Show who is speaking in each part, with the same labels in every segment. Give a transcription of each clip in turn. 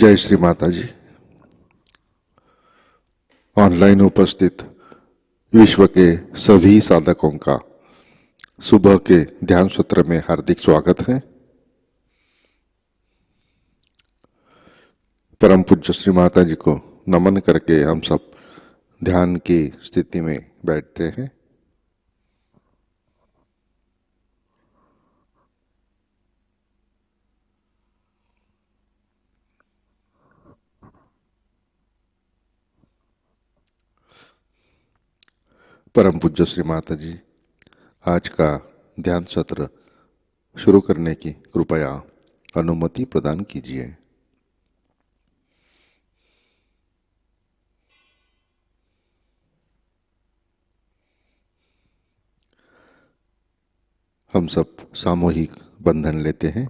Speaker 1: जय श्री माताजी। ऑनलाइन उपस्थित विश्व के सभी साधकों का सुबह के ध्यान सत्र में हार्दिक स्वागत है। परम पूज्य श्री माताजी को नमन करके हम सब ध्यान की स्थिति में बैठते हैं। परम पूज्य श्री माताजी आज का ध्यान सत्र शुरू करने की कृपया अनुमति प्रदान कीजिए। हम सब सामूहिक बंधन लेते हैं।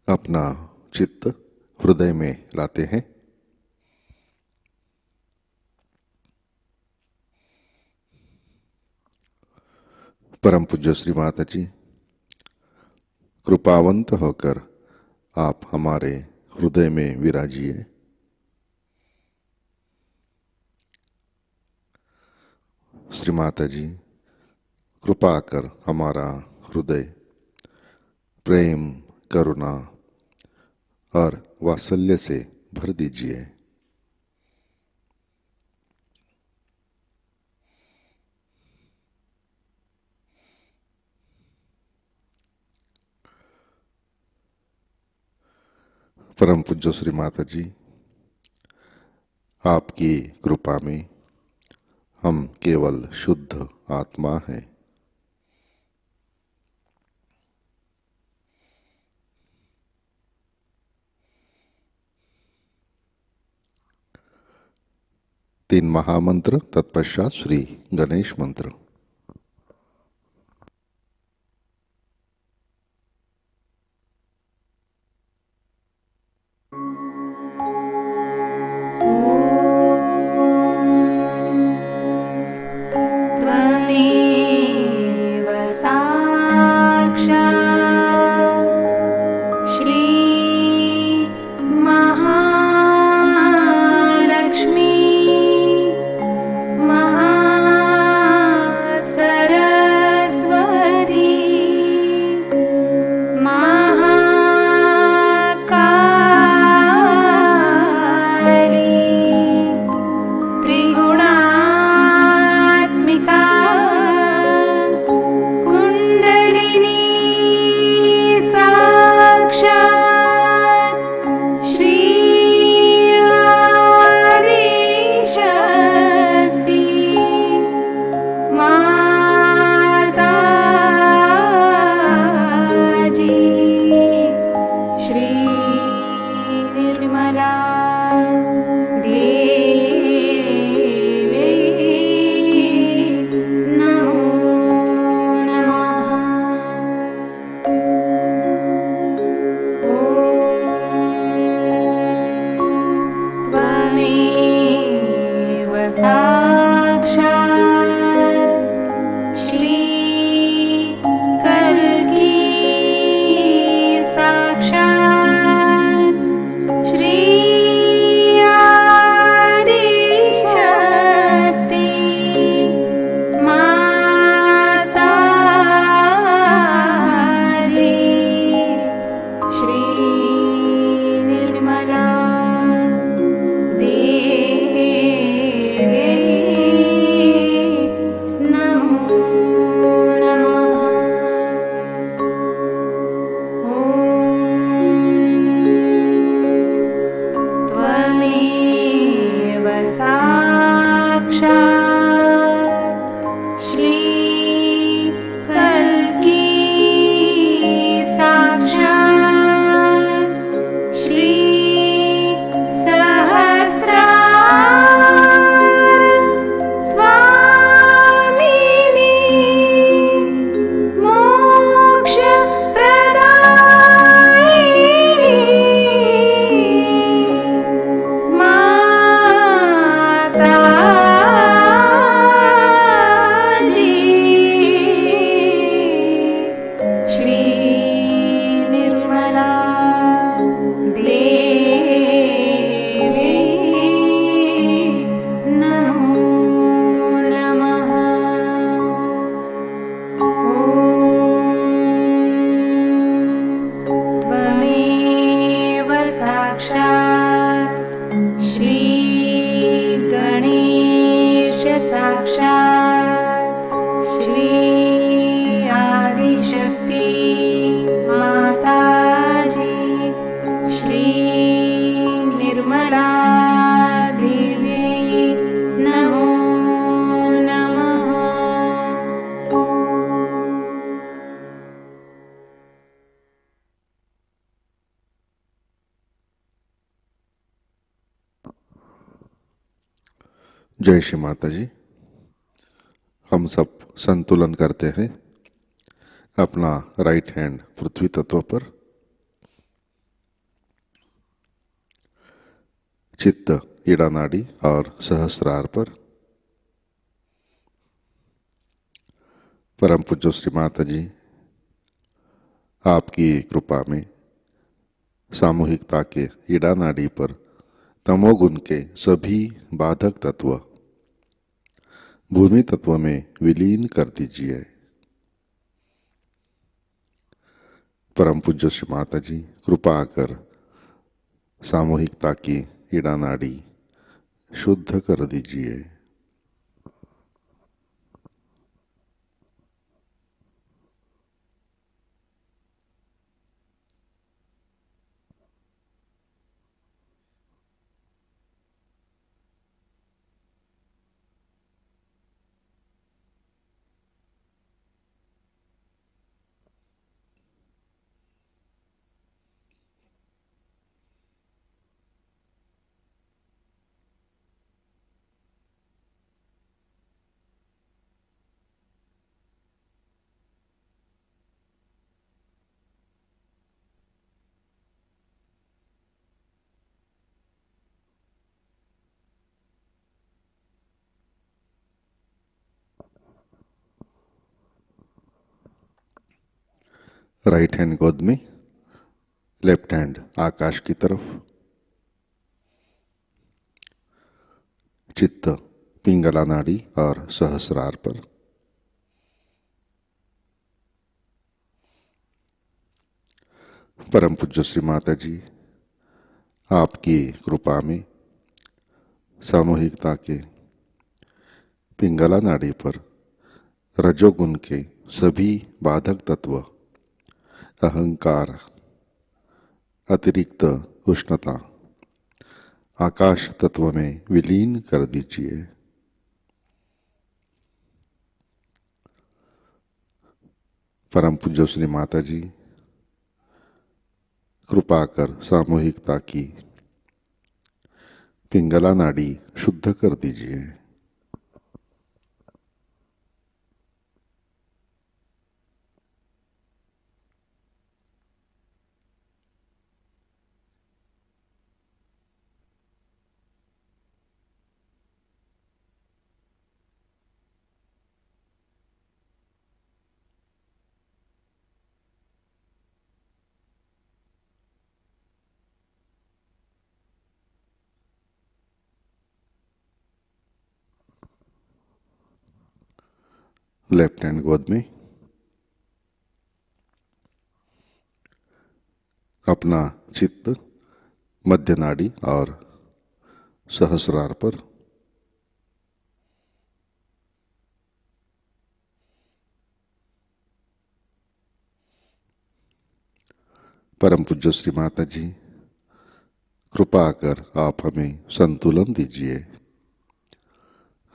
Speaker 1: अपना चित्त हृदय में लाते हैं। परम पूज्य श्री माताजी कृपावंत होकर आप हमारे हृदय में विराजिए। श्री माताजी कृपा कर हमारा हृदय प्रेम, करुणा और वात्सल्य से भर दीजिए। परम पूज्य श्री माताजी आपकी कृपा में हम केवल शुद्ध आत्मा हैं। तीन महामंत्र तत्पश्चात श्री गणेश मंत्र। जय श्री माता जी। हम सब संतुलन करते हैं। अपना राइट हैंड पृथ्वी तत्व पर, चित्त ईड़ा नाड़ी और सहस्रार पर। परम पूज्य श्री माता जी, आपकी कृपा में सामूहिकता के ईड़ा नाड़ी पर तमोगुण के सभी बाधक तत्व भूमि तत्व में विलीन कर दीजिए। परम पूज्य श्री माता जी, कृपा कर सामूहिकता की ईड़ा नाड़ी शुद्ध कर दीजिए। राइट हैंड गोद में, लेफ्ट हैंड आकाश की तरफ। चित्त पिंगला नाड़ी और सहस्रार पर। परम पूज्य श्री माता जी, आपकी कृपा में सामूहिकता के पिंगला नाड़ी पर रजोगुण के सभी बाधक तत्व, अहंकार, अतिरिक्त उष्णता आकाश तत्व में विलीन कर दीजिए। परम पूज्य श्री माता जी, कृपा कर सामूहिकता की पिंगला नाड़ी शुद्ध कर दीजिए। लेफ्ट हैंड गोद में, अपना चित्त मध्य नाड़ी और सहस्रार पर। परम पूज्य श्री माता जी, कृपा कर आप हमें संतुलन दीजिए,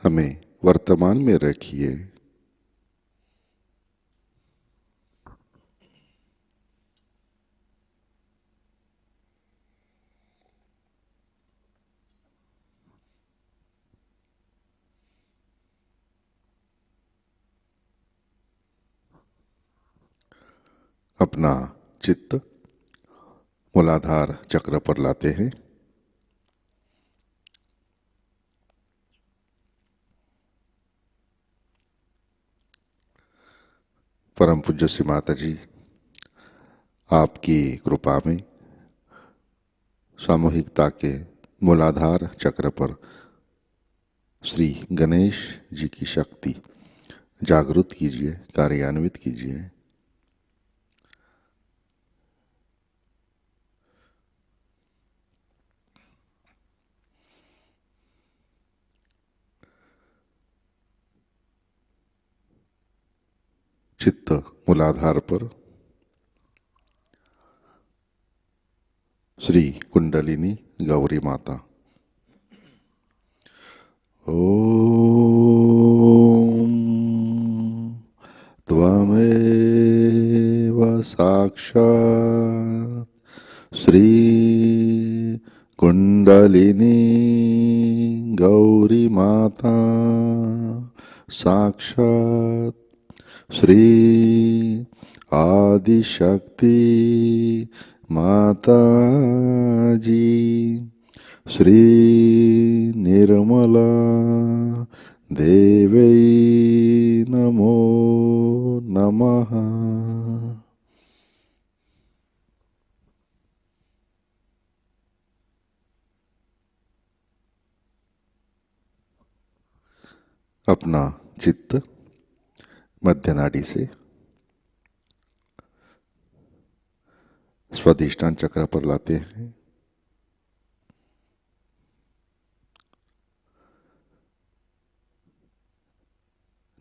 Speaker 1: हमें वर्तमान में रखिए। अपना चित्त मूलाधार चक्र पर लाते हैं। परम पूज्य श्री माता जी, आपकी कृपा में सामूहिकता के मूलाधार चक्र पर श्री गणेश जी की शक्ति जागृत कीजिए, कार्यान्वित कीजिए। चित्त मूलाधार पर श्री कुंडलिनी गौरी माता। ओम त्वमेव साक्षात् श्री कुंडलिनी गौरी माता साक्षात श्री आदिशक्ति माता जी श्री निर्मला देवै नमो नमः। अपना चित्त मध्य नाड़ी से स्वादिष्टान चक्र पर लाते हैं।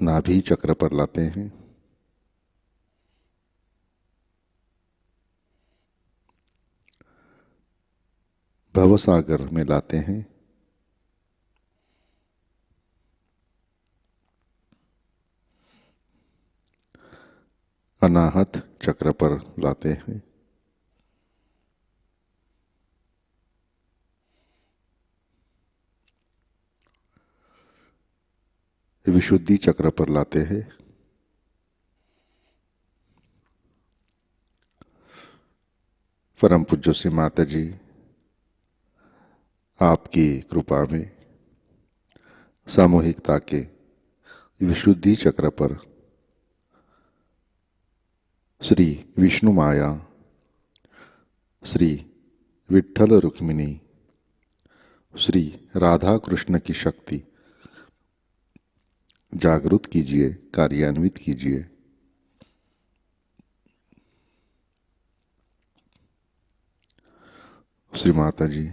Speaker 1: नाभि चक्र पर लाते हैं। भवसागर में लाते हैं। अनाहत चक्र पर लाते हैं। विशुद्धि चक्र पर लाते हैं। परम पूज्य श्री माता जी आपकी कृपा में सामूहिकता के विशुद्धि चक्र पर श्री विष्णु माया, श्री विठ्ठल रुक्मिणी, श्री राधा कृष्ण की शक्ति जागृत कीजिए, कार्यान्वित कीजिए। श्री माता जी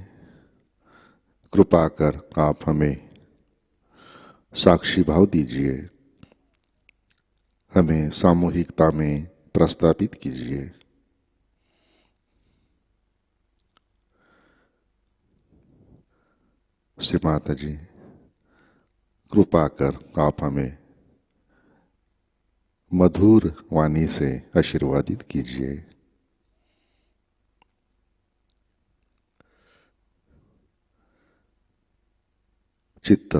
Speaker 1: कृपा कर आप हमें साक्षी भाव दीजिए, हमें सामूहिकता में प्रस्तापित कीजिए। श्री माता जी कृपा कर आप हमें मधुर वाणी से आशीर्वादित कीजिए। चित्त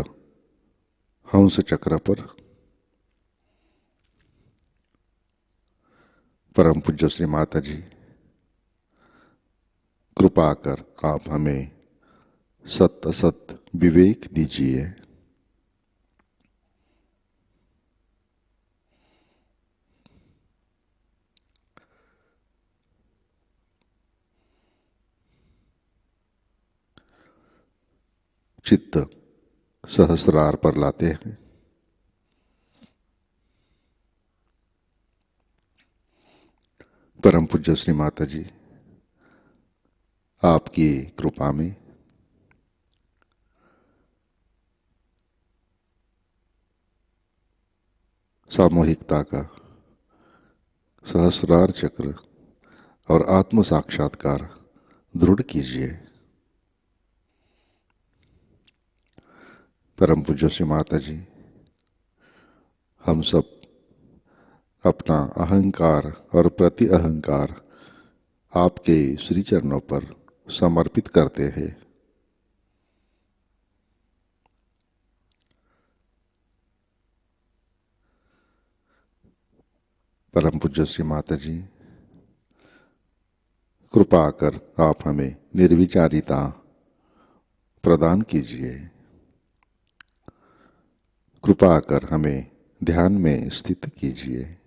Speaker 1: हंस चक्र पर परम पूज्य श्री माता जी कृपा कर आप हमें सत्य सत्य विवेक दीजिए। चित्त सहस्रार पर लाते हैं। परम पूज्य श्री माता जी आपकी कृपा में सामूहिकता का सहस्रार चक्र और आत्म साक्षात्कार दृढ़ कीजिए। परम पूज्य श्री माता जी हम सब अपना अहंकार और प्रति अहंकार आपके श्री चरणों पर समर्पित करते हैं। परम पूज्य श्री माता जी कृपा कर आप हमें निर्विचारिता प्रदान कीजिए। कृपा कर हमें ध्यान में स्थित कीजिए।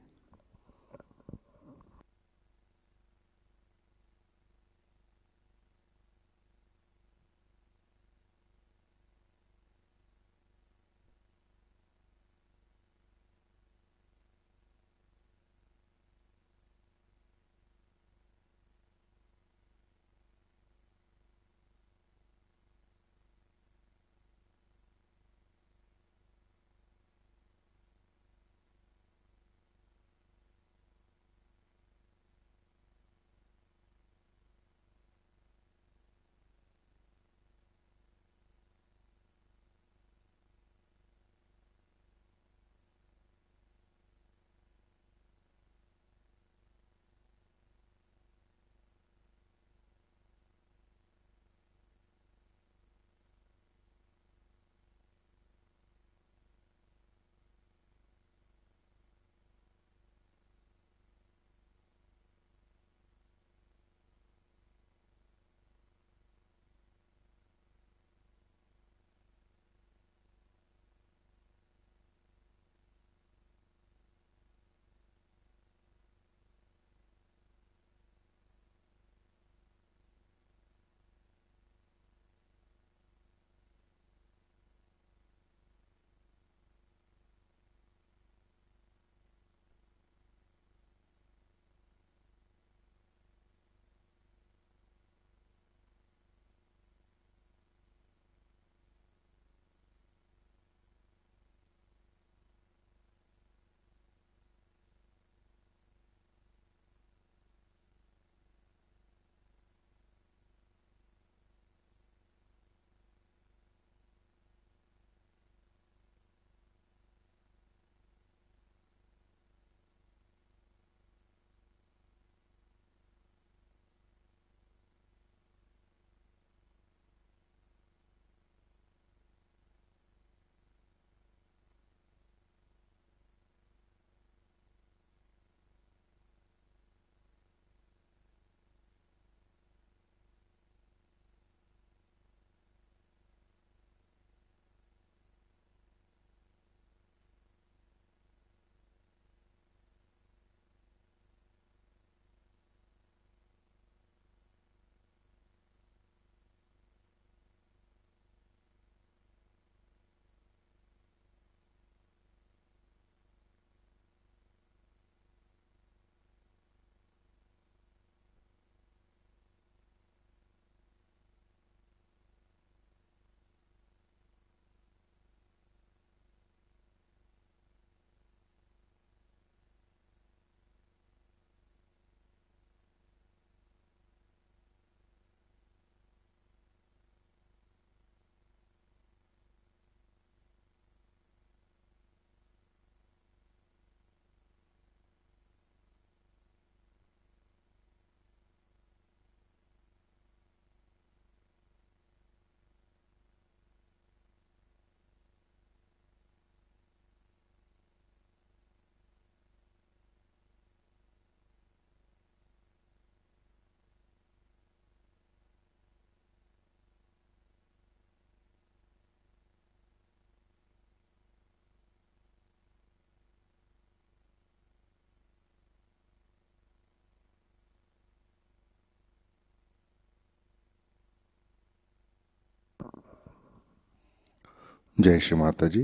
Speaker 1: जय श्री माता जी।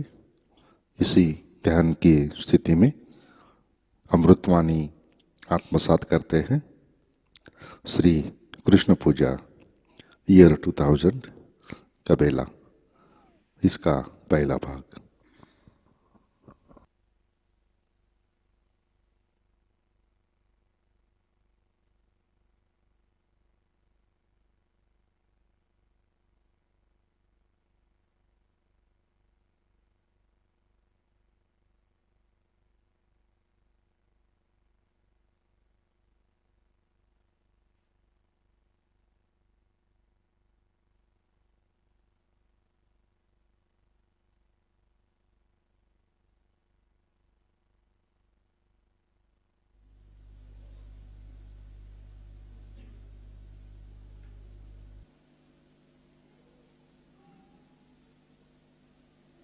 Speaker 1: इसी ध्यान की स्थिति में अमृतवाणी आत्मसात करते हैं। श्री कृष्ण पूजा ईयर 2000 कबेला, इसका पहला भाग।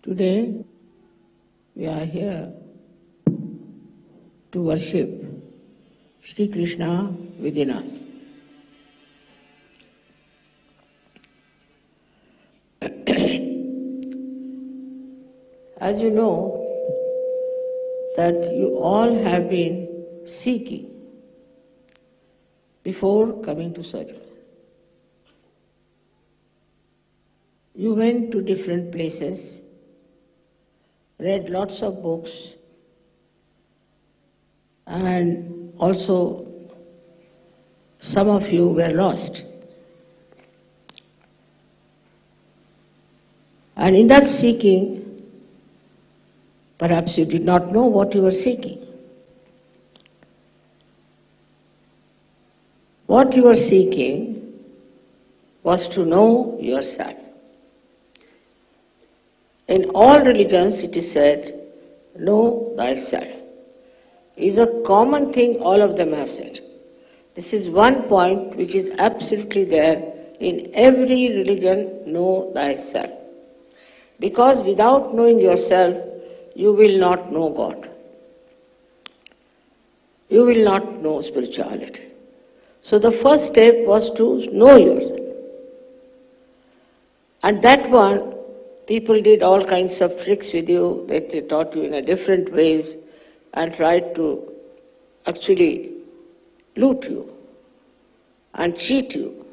Speaker 2: Today, we are here to worship Shri Krishna within us. As you know, that you all have been seeking before coming to Sahajayoga. You went to different places, read lots of books, and also some of you were lost. And in that seeking, perhaps you did not know what you were seeking. What you were seeking was to know yourself. In all religions it is said, know thyself. It is a common thing all of them have said. This is one point which is absolutely there in every religion, know thyself. Because without knowing yourself, you will not know God. You will not know spirituality. So the first step was to know yourself. And that one, people did all kinds of tricks with you, that they taught you in a different ways and tried to actually loot you and cheat you.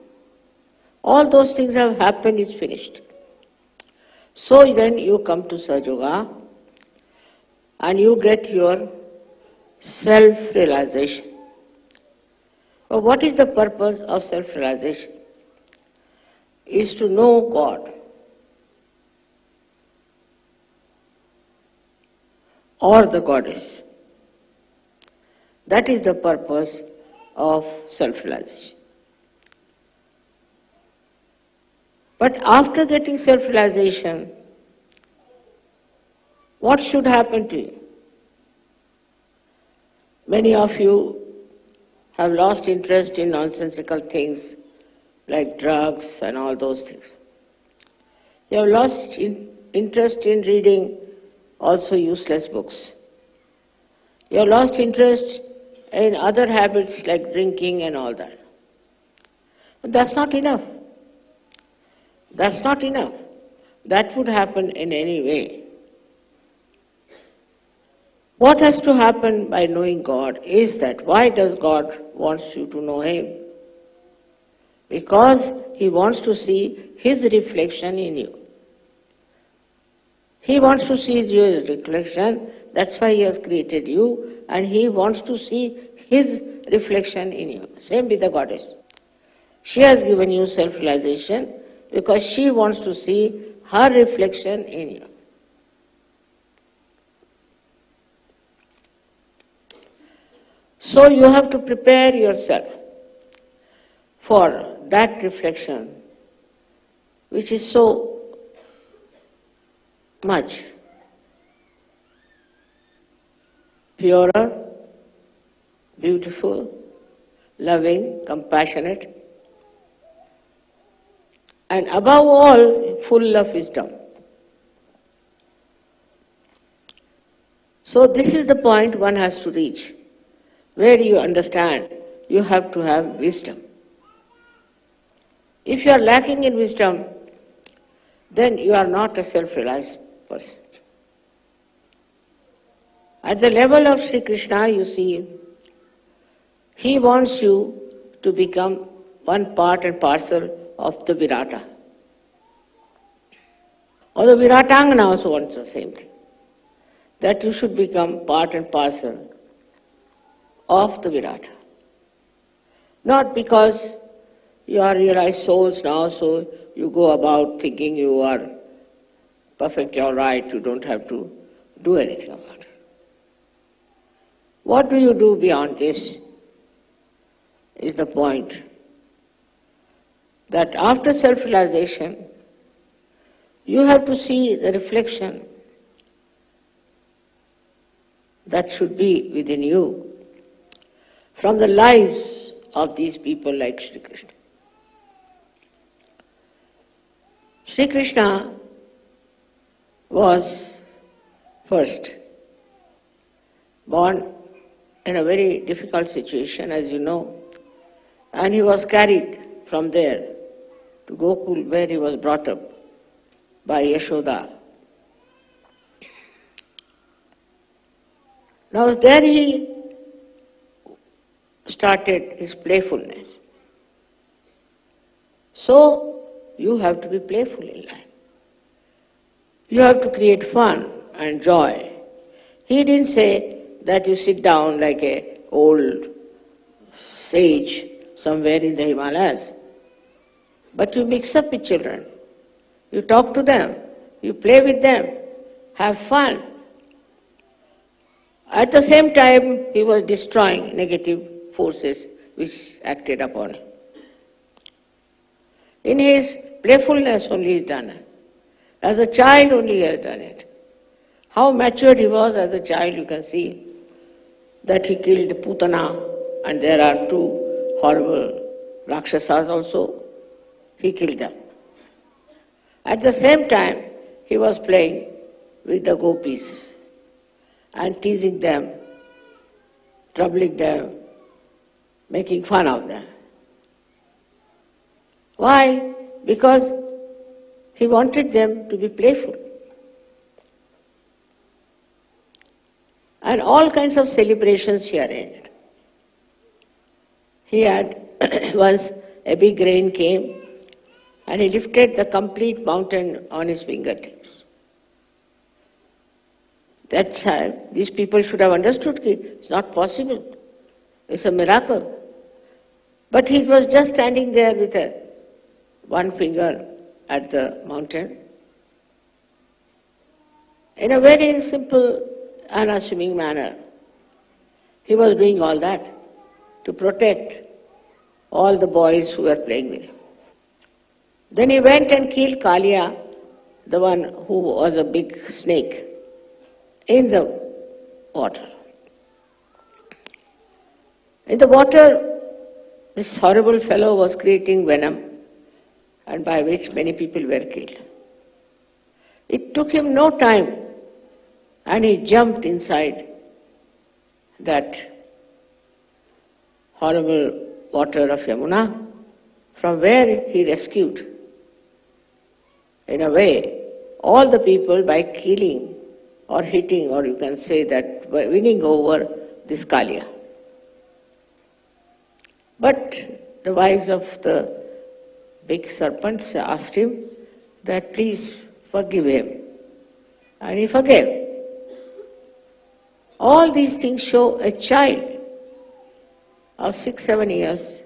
Speaker 2: All those things have happened, is finished. So then you come to Sahajayoga and you get your self-realization. Well, what is the purpose of self-realization? Is to know God or the goddess. That is the purpose of self-realization. But after getting self-realization, what should happen to you? Many of you have lost interest in nonsensical things like drugs and all those things. You have lost interest in reading also useless books. You have lost interest in other habits like drinking and all that. But that's not enough. That's not enough. That would happen in any way. What has to happen by knowing God is that why does God want you to know Him? Because He wants to see His reflection in you. He wants to see your reflection, that's why He has created you, and He wants to see His reflection in you. Same with the goddess. She has given you self-realization because she wants to see her reflection in you. So you have to prepare yourself for that reflection, which is so much purer, beautiful, loving, compassionate, and above all, full of wisdom. So this is the point one has to reach. Where you understand, you have to have wisdom. If you are lacking in wisdom, then you are not a self-realized person. At the level of Shri Krishna, you see, he wants you to become one part and parcel of the Virata. Or the Viratangana also wants the same thing, that you should become part and parcel of the Virata. Not because you are realized souls now, so you go about thinking you are perfectly all right, you don't have to do anything about it. What do you do beyond this is the point. That after self-realization, you have to see the reflection that should be within you from the lives of these people like Shri Krishna. Shri Krishna was first born in a very difficult situation, as you know, and he was carried from there to Gokul, where he was brought up by Yashoda. Now there he started his playfulness. So you have to be playful in life. You have to create fun and joy. He didn't say that you sit down like an old sage somewhere in the Himalayas, but you mix up with children. You talk to them, you play with them, have fun. At the same time, he was destroying negative forces which acted upon him. In his playfulness only he has done it. As a child only he has done it. How matured he was as a child, you can see that he killed Putana, and there are two horrible Rakshasas also. He killed them. At the same time, he was playing with the gopis and teasing them, troubling them, making fun of them. Why? Because he wanted them to be playful. And all kinds of celebrations he arranged. He had once a big rain came and he lifted the complete mountain on his fingertips. That time, these people should have understood that it's not possible. It's a miracle. But he was just standing there with one finger at the mountain. In a very simple, unassuming manner, he was doing all that to protect all the boys who were playing with him. Then he went and killed Kalia, the one who was a big snake, in the water. In the water, this horrible fellow was creating venom, and by which many people were killed. It took him no time, and he jumped inside that horrible water of Yamuna, from where he rescued, in a way, all the people by killing or hitting, or you can say that by winning over this Kalia. But the wives of the big serpents asked him that please forgive him. And he forgave. All these things show a child of 6-7 years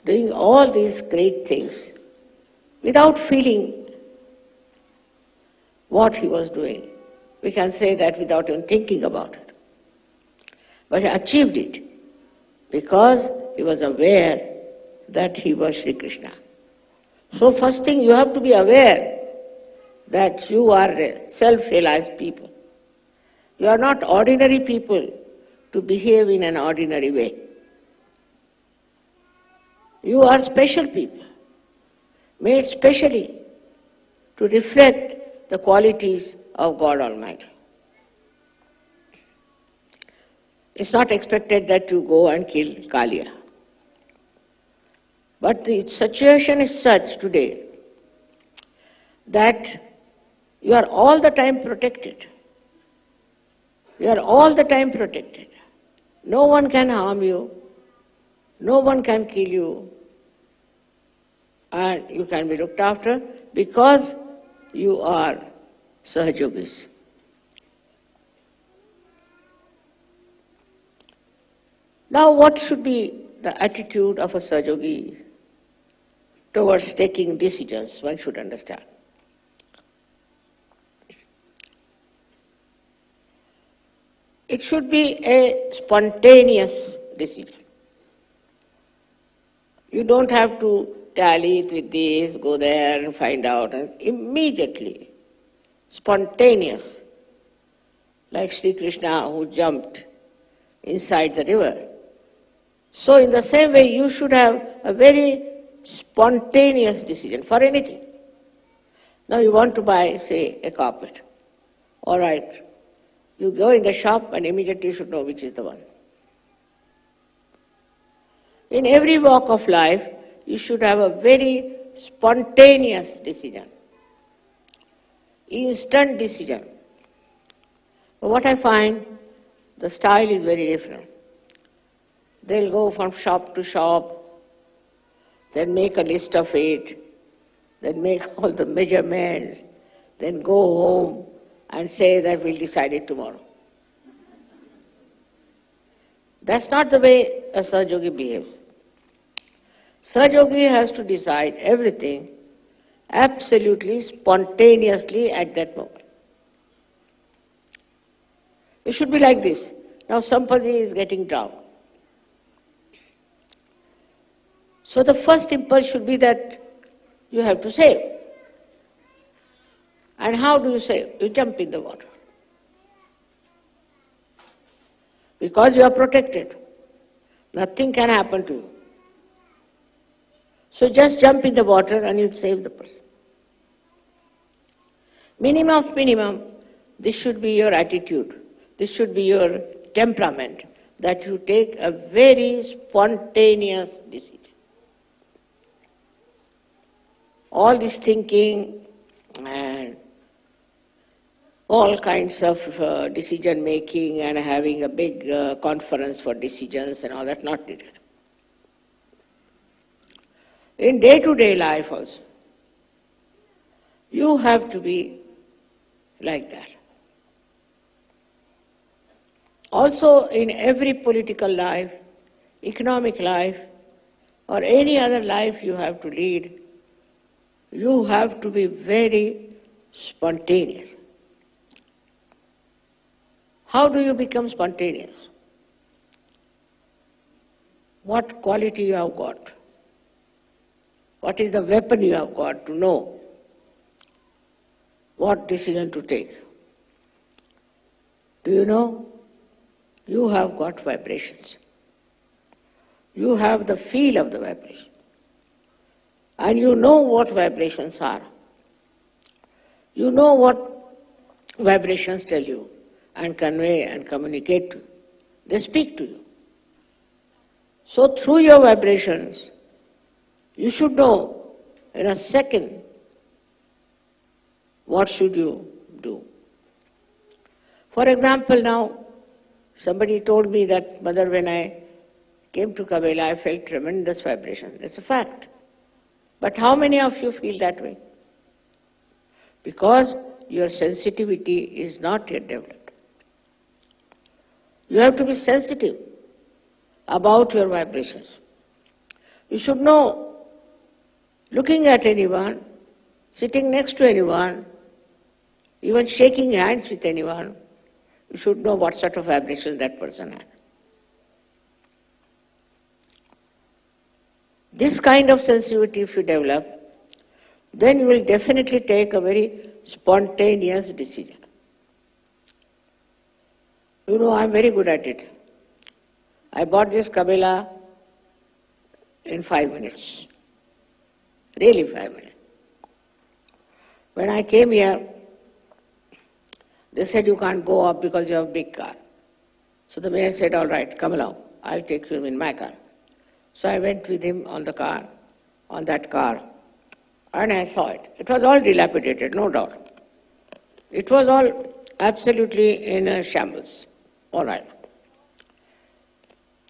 Speaker 2: doing all these great things without feeling what he was doing. We can say that without even thinking about it. But he achieved it because he was aware that he was Shri Krishna. So first thing, you have to be aware that you are self-realized people. You are not ordinary people to behave in an ordinary way. You are special people, made specially to reflect the qualities of God Almighty. It's not expected that you go and kill Kalia. But the situation is such today that You are all the time protected. You are all the time protected. No one can harm you. No one can kill you. And you can be looked after because you are Sahajogis. Now, what should be the attitude of a Sahajogi towards taking decisions? One should understand. It should be a spontaneous decision. You don't have to tally it with this, go there and find out. And immediately, spontaneous, like Shri Krishna who jumped inside the river. So in the same way, you should have a very spontaneous decision for anything. Now you want to buy, say, a carpet. All right. You go in the shop and immediately you should know which is the one. In every walk of life, you should have a very spontaneous decision. Instant decision. But what I find, the style is very different. They'll go from shop to shop, then make a list of it, then make all the measurements, then go home and say that we'll decide it tomorrow. That's not the way a Sahajogi behaves. Sahajogi has to decide everything absolutely spontaneously at that moment. It should be like this. Now somebody is getting drowned. So the first impulse should be that you have to save. And how do you save? You jump in the water. Because you are protected. Nothing can happen to you. So just jump in the water and you'll save the person. Minimum of minimum, this should be your attitude. This should be your temperament, that you take a very spontaneous decision. All this thinking and all kinds of decision making and having a big conference for decisions and all that, not needed. In day-to-day life also, you have to be like that. Also in every political life, economic life, or any other life you have to lead, you have to be very spontaneous. How do you become spontaneous? What quality you have got? What is the weapon you have got to know what decision to take? Do you know? You have got vibrations. You have the feel of the vibration. And you know what vibrations are. You know what vibrations tell you and convey and communicate to you. They speak to you. So through your vibrations, you should know in a second what should you do. For example, now, somebody told me that, Mother, when I came to Cabella, I felt tremendous vibration. It's a fact. But how many of you feel that way? Because your sensitivity is not yet developed. You have to be sensitive about your vibrations. You should know, looking at anyone, sitting next to anyone, even shaking hands with anyone, you should know what sort of vibration that person has. This kind of sensitivity if you develop, then you will definitely take a very spontaneous decision. You know, I'm very good at it. I bought this Cabella in 5 minutes. Really 5 minutes. When I came here, they said you can't go up because you have a big car. So the mayor said, all right, come along, I'll take you in my car. So I went with him on that car, and I saw it. It was all dilapidated, no doubt. It was all absolutely in a shambles, all right,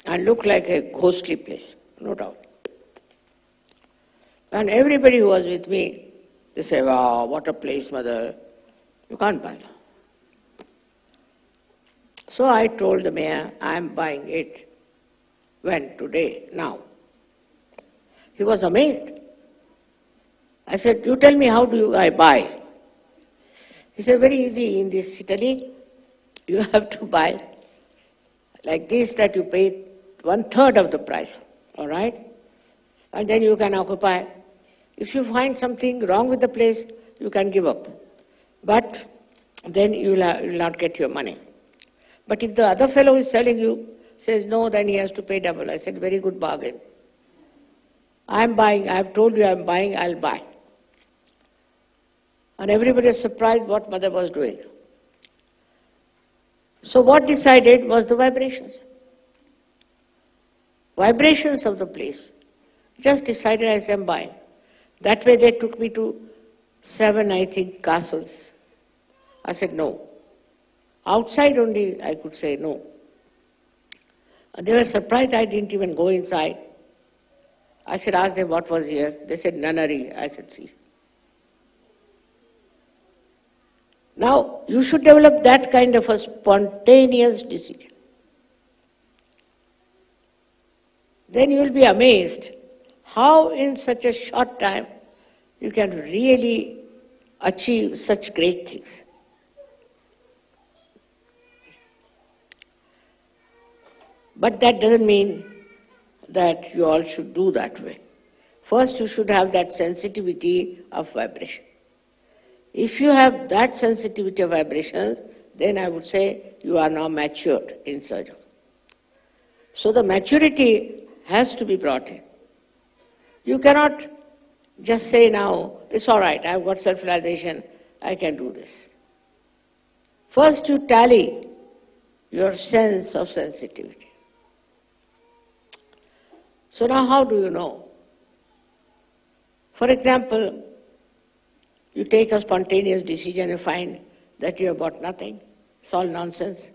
Speaker 2: and looked like a ghostly place, no doubt. And everybody who was with me, they say, wow, what a place, mother, you can't buy that. So I told the mayor, I am buying it. When? Today, now. He was amazed. I said, you tell me, how do I buy? He said, very easy, in this Italy, you have to buy like this, that you pay 1/3 of the price, all right? And then you can occupy. If you find something wrong with the place, you can give up. But then you will not get your money. But if the other fellow who is selling you says no, then he has to pay double. I said, very good bargain. I am buying, I have told you I am buying, I will buy. And everybody was surprised what mother was doing. So what decided was the vibrations. Vibrations of the place. Just decided I am buying. That way they took me to 7, I think, castles. I said no. Outside only I could say no. And they were surprised I didn't even go inside. I said, ask them what was here. They said nunnery. I said, see. Now, you should develop that kind of a spontaneous decision. Then you will be amazed how in such a short time you can really achieve such great things. But that doesn't mean that you all should do that way. First, you should have that sensitivity of vibration. If you have that sensitivity of vibrations, then I would say you are now matured in Sahajayoga. So the maturity has to be brought in. You cannot just say now, it's all right, I've got self-realization, I can do this. First you tally your sense of sensitivity. So now how do you know? For example, you take a spontaneous decision and find that you have got nothing. It's all nonsense.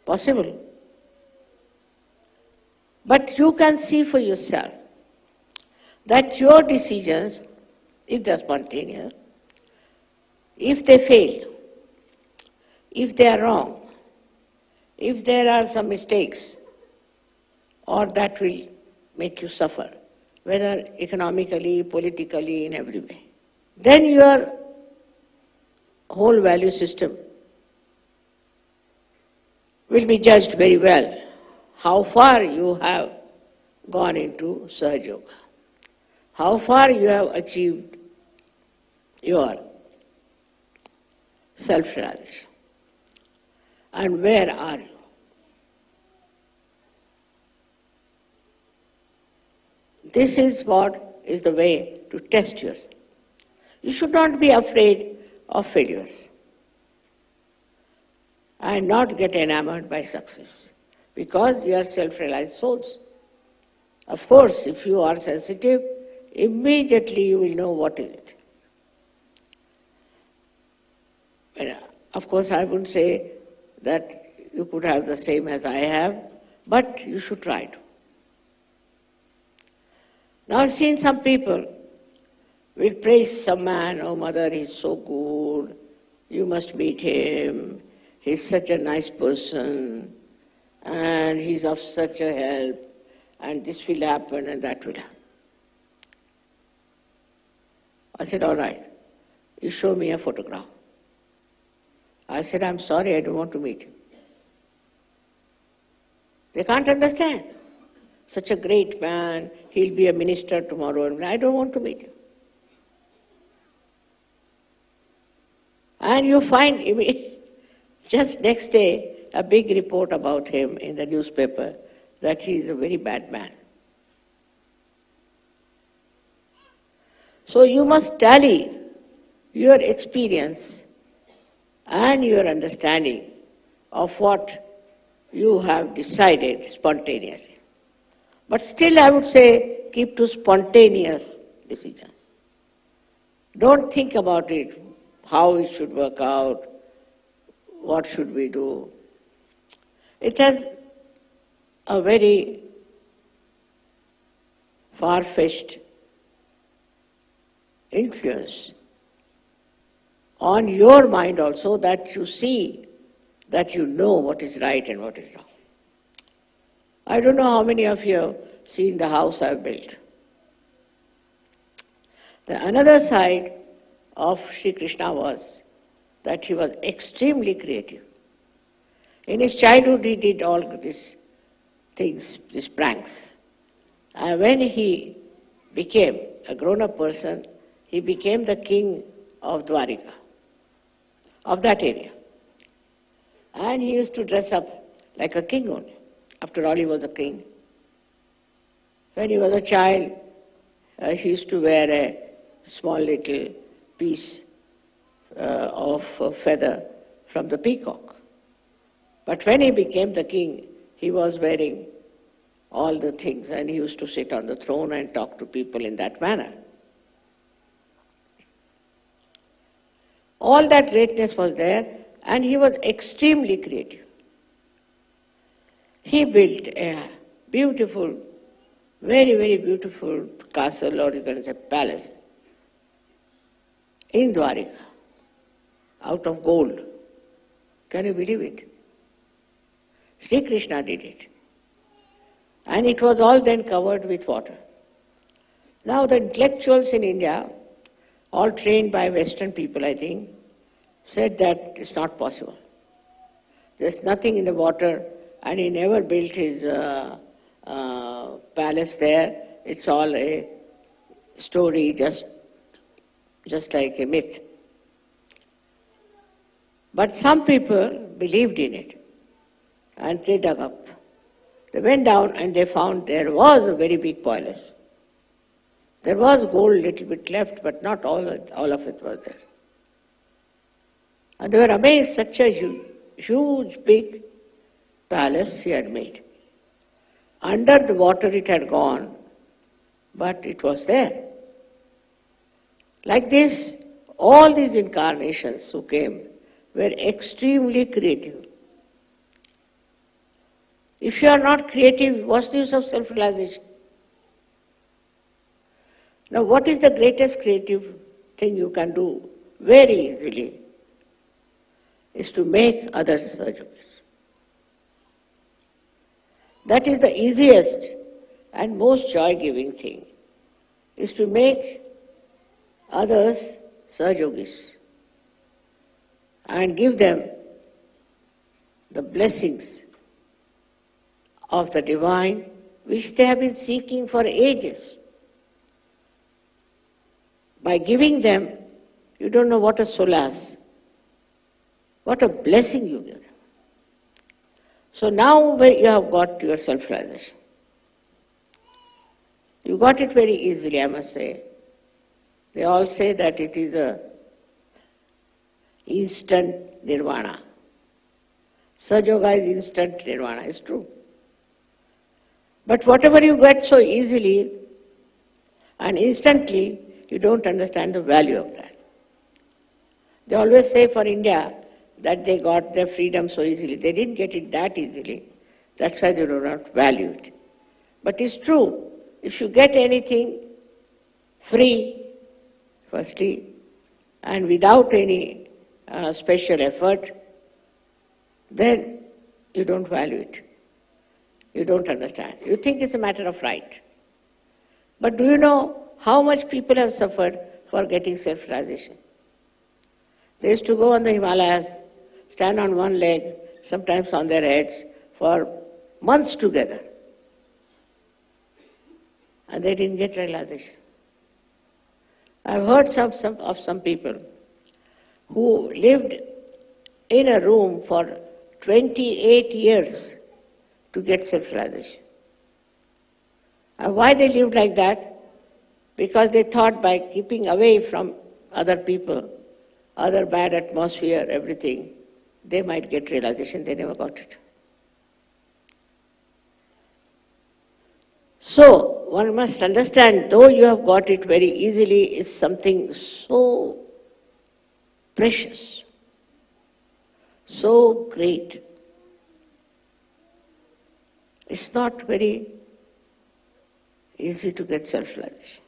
Speaker 2: Possible. But you can see for yourself that your decisions, if they're spontaneous, if they fail, if they are wrong, if there are some mistakes, or that will make you suffer, whether economically, politically, in every way, then your whole value system will be judged very well, how far you have gone into Sahajayoga, how far you have achieved your self-realization, and where are you. This is what is the way to test yourself. You should not be afraid of failures and not get enamored by success, because you are self-realized souls. Of course, if you are sensitive, immediately you will know what is it. And of course, I wouldn't say that you could have the same as I have, but you should try to. Now I've seen some people will praise some man, oh mother, he's so good, you must meet him, he's such a nice person, and he's of such a help, and this will happen and that will happen. I said, all right, you show me a photograph. I said, I'm sorry, I don't want to meet him. They can't understand. Such a great man, he'll be a minister tomorrow, and I don't want to meet him. And you find just next day a big report about him in the newspaper that he is a very bad man. So you must tally your experience and your understanding of what you have decided spontaneously. But still I would say keep to spontaneous decisions. Don't think about it, how it should work out, what should we do. It has a very far-fetched influence on your mind also, that you see, that you know what is right and what is wrong. I don't know how many of you have seen the house I've built. The another side of Shri Krishna was that he was extremely creative. In his childhood he did all these things, these pranks. And when he became a grown-up person, he became the king of Dwarika, of that area. And he used to dress up like a king only. After all, he was a king. When he was a child, he used to wear a small little piece of feather from the peacock. But when he became the king, he was wearing all the things, and he used to sit on the throne and talk to people in that manner. All that greatness was there, and he was extremely creative. He built a beautiful, very, very beautiful castle, or you can say palace, in Dwarika, out of gold. Can you believe it? Shri Krishna did it. And it was all then covered with water. Now the intellectuals in India, all trained by Western people, I think, said that it's not possible. There's nothing in the water, and he never built his palace there. It's all a story, just like a myth. But some people believed in it, and they dug up. They went down and they found there was a very big palace. There was gold a little bit left, but not all of it was there. And they were amazed, such a huge, big palace he had made. Under the water it had gone, but it was there. Like this, all these incarnations who came were extremely creative. If you are not creative, what's the use of self-realization? Now, what is the greatest creative thing you can do very easily is to make others Sahajogis. That is the easiest and most joy-giving thing, is to make others Sahajogis and give them the blessings of the divine which they have been seeking for ages. By giving them, you don't know what a solace, what a blessing you give them. So now you have got your self-realization. You got it very easily, I must say. They all say that it is a instant nirvana. Sahajayoga is instant nirvana, it's true. But whatever you get so easily and instantly, you don't understand the value of that. They always say for India that they got their freedom so easily. They didn't get it that easily. That's why they do not value it. But it's true. If you get anything free, firstly, and without any special effort, then you don't value it. You don't understand. You think it's a matter of right. But do you know how much people have suffered for getting self-realization? They used to go on the Himalayas, stand on one leg, sometimes on their heads, for months together. And they didn't get realization. I've heard of some people who lived in a room for 28 years to get self-realization. And why they lived like that? Because they thought by keeping away from other people, other bad atmosphere, everything, they might get realization. They never got it. So, one must understand, though you have got it very easily, is something so precious, so great. It's not very easy to get self-realization.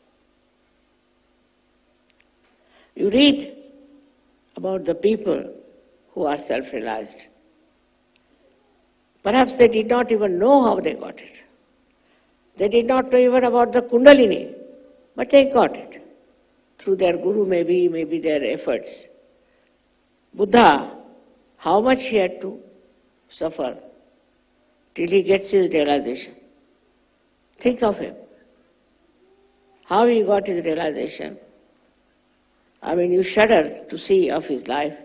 Speaker 2: You read about the people who are self-realized. Perhaps they did not even know how they got it. They did not know even about the Kundalini, but they got it. Through their guru, maybe their efforts. Buddha, how much he had to suffer till he gets his realization. Think of him. How he got his realization. I mean, you shudder to see of his life.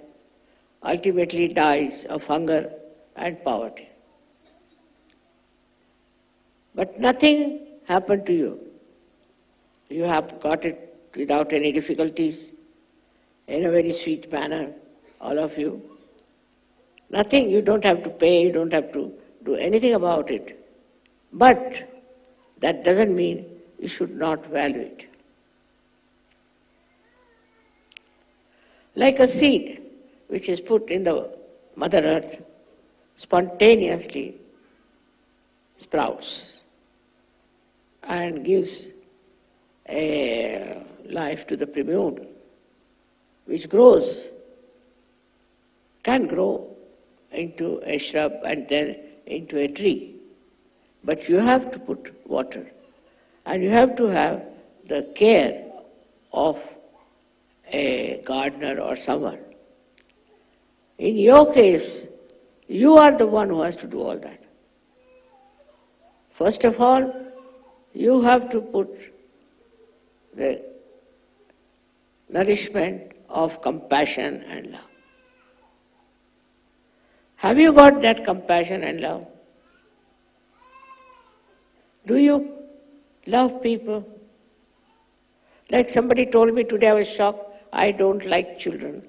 Speaker 2: Ultimately dies of hunger and poverty. But nothing happened to you. You have got it without any difficulties, in a very sweet manner, all of you. Nothing, you don't have to pay, you don't have to do anything about it. But that doesn't mean you should not value it. Like a seed which is put in the Mother Earth, spontaneously sprouts and gives a life to the primule, which grows, can grow into a shrub and then into a tree. But you have to put water, and you have to have the care of a gardener or someone. In your case, you are the one who has to do all that. First of all, you have to put the nourishment of compassion and love. Have you got that compassion and love? Do you love people? Like somebody told me today, I was shocked, I don't like children.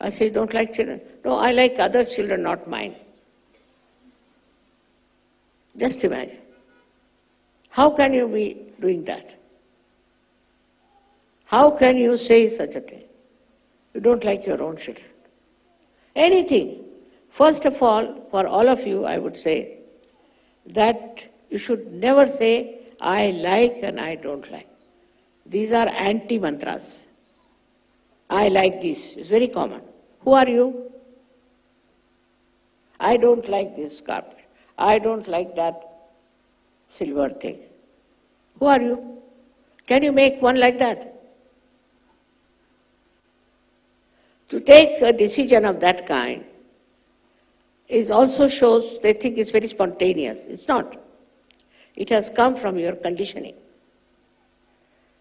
Speaker 2: I said, don't like children? No, I like others' children, not mine. Just imagine. How can you be doing that? How can you say such a thing? You don't like your own children. Anything. First of all, for all of you, I would say that you should never say, I like and I don't like. These are anti-mantras. I like this. It's very common. Who are you? I don't like this carpet. I don't like that silver thing. Who are you? Can you make one like that? To take a decision of that kind is also shows they think it's very spontaneous. It's not. It has come from your conditioning.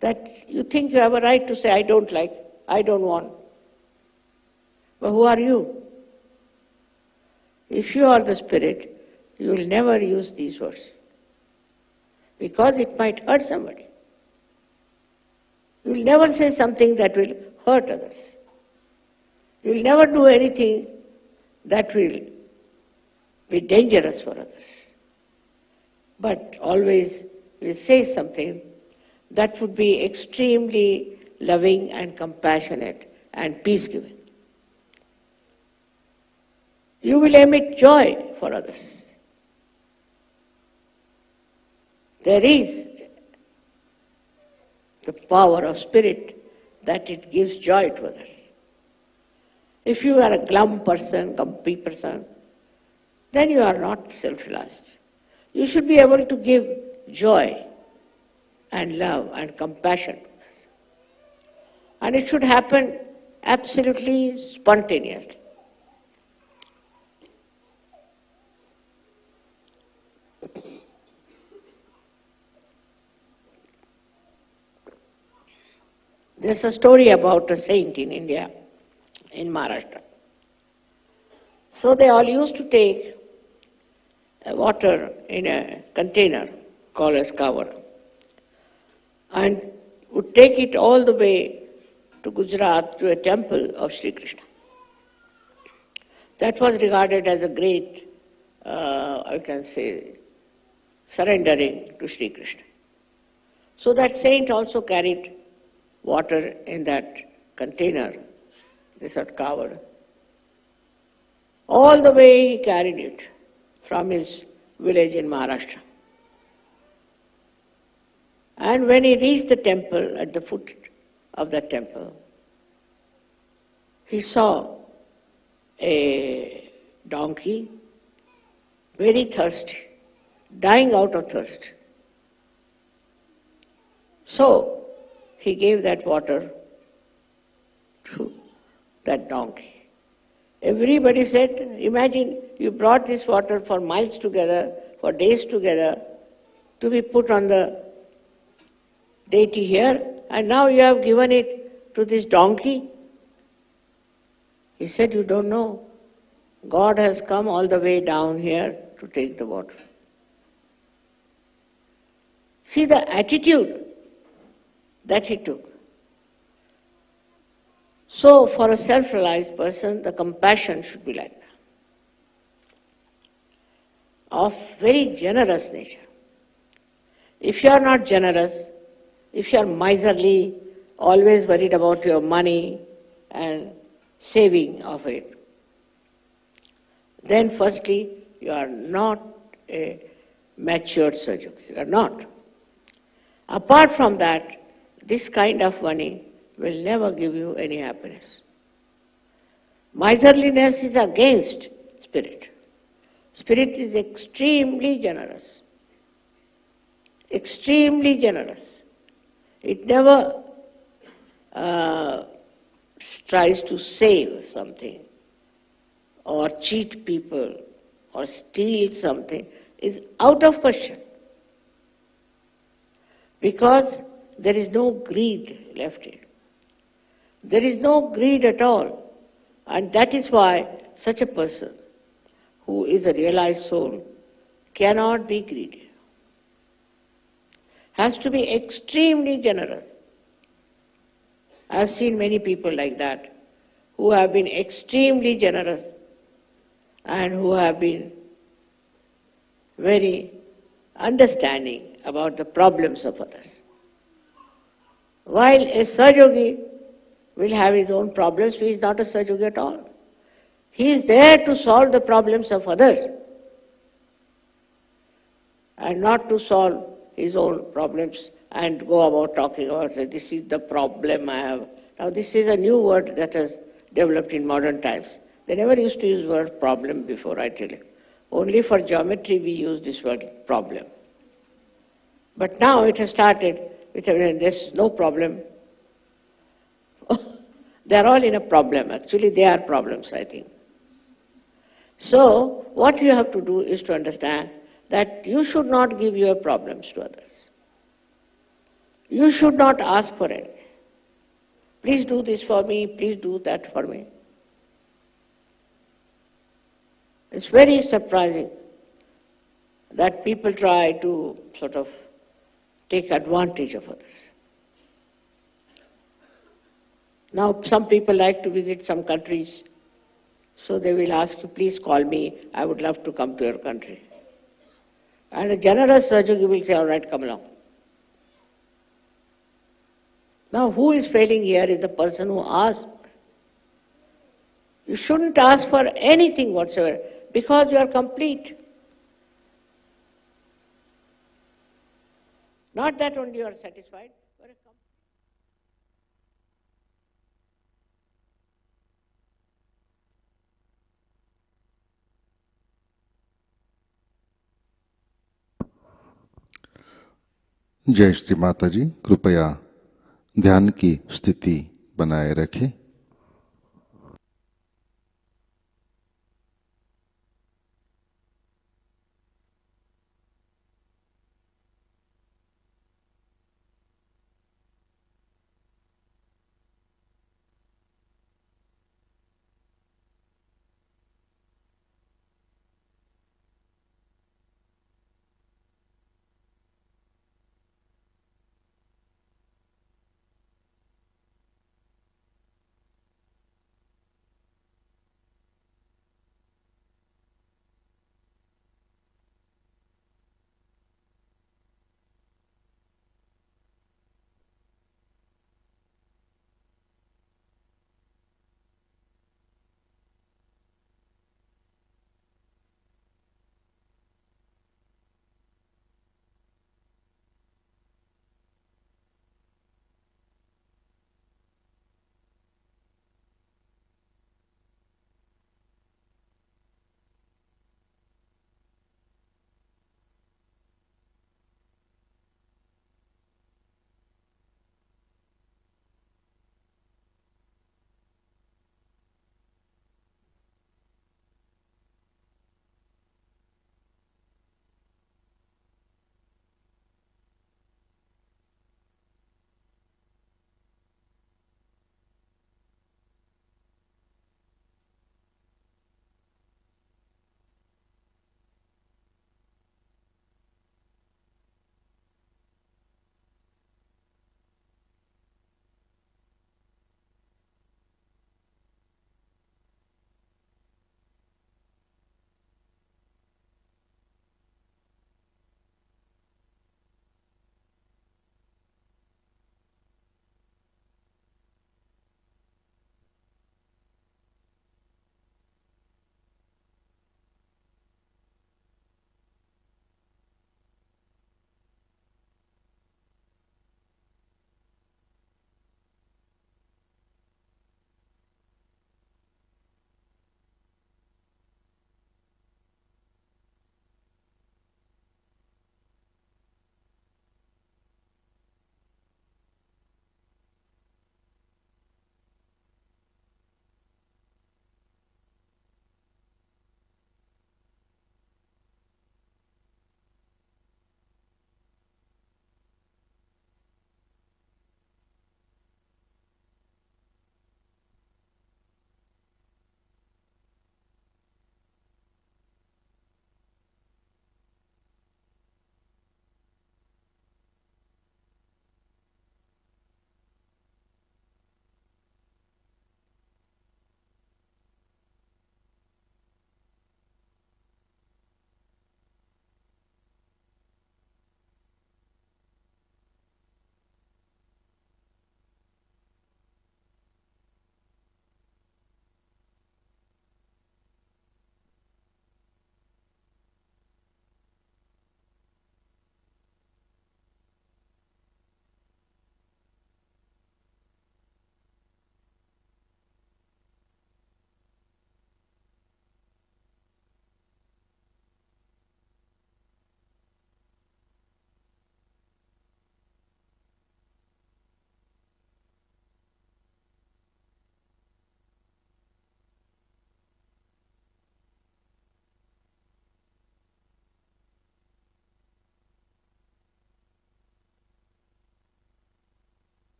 Speaker 2: That you think you have a right to say, I don't like, I don't want. But who are you? If you are the spirit, you will never use these words. Because it might hurt somebody. You will never say something that will hurt others. You will never do anything that will be dangerous for others. But always you will say something that would be extremely loving and compassionate and peace-giving. You will emit joy for others. There is the power of spirit that it gives joy to others. If you are a glum person, grumpy person, then you are not self-realized. You should be able to give joy and love and compassion to others. And it should happen absolutely spontaneously. There's a story about a saint in India, in Maharashtra. So they all used to take water in a container called as cover and would take it all the way to Gujarat to a temple of Shri Krishna. That was regarded as a great, I can say, surrendering to Shri Krishna. So that saint also carried water in that container this had covered. All the way he carried it from his village in Maharashtra. And when he reached the temple, at the foot of that temple, he saw a donkey, very thirsty, dying out of thirst. So he gave that water to that donkey. Everybody said, imagine you brought this water for miles together, for days together, to be put on the deity here, and now you have given it to this donkey. He said, you don't know. God has come all the way down here to take the water. See the attitude that he took. So for a self-realized person, the compassion should be like that, of very generous nature. If you are not generous, if you are miserly, always worried about your money and saving of it, then firstly, you are not a matured Sahajayogi. You are not. Apart from that, this kind of money will never give you any happiness. Miserliness is against spirit. Spirit is extremely generous. Extremely generous. It never tries to save something or cheat people or steal something. Is out of question. Because there is no greed left in it. There is no greed at all. And that is why such a person who is a realized soul cannot be greedy. Has to be extremely generous. I have seen many people like that who have been extremely generous and who have been very understanding about the problems of others. While a Sahajayogi will have his own problems, he is not a Sahajayogi at all. He is there to solve the problems of others and not to solve his own problems and go about talking about, this is the problem I have. Now this is a new word that has developed in modern times. They never used to use the word problem before, I tell you. Only for geometry we use this word problem. But now it has started with there's no problem. They are all in a problem. Actually, they are problems, I think. So, what you have to do is to understand that you should not give your problems to others. You should not ask for anything. Please do this for me, please do that for me. It's very surprising that people try to sort of take advantage of others. Now, some people like to visit some countries, so they will ask you, please call me, I would love to come to your country. And a generous Sahajayogi will say, all right, come along. Now, who is failing here is the person who asked. You shouldn't ask for anything whatsoever, because you are complete. Not that only you are satisfied, you are complete.
Speaker 1: जय श्री माता जी। कृपया ध्यान की स्थिति बनाए रखें।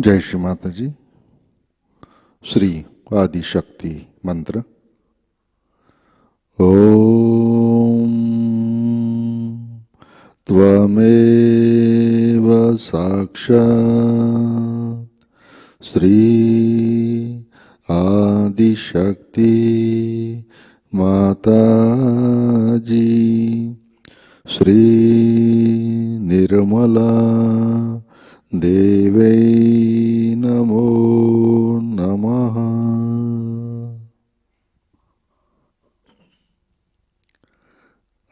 Speaker 1: जय श्री माता जी। श्री आदि शक्ति मंत्र। ओम त्वमेव साक्षात् श्री आदिशक्ति माताजी श्री निर्मला देवै नमो नमः।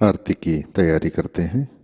Speaker 1: आरती की तैयारी करते हैं।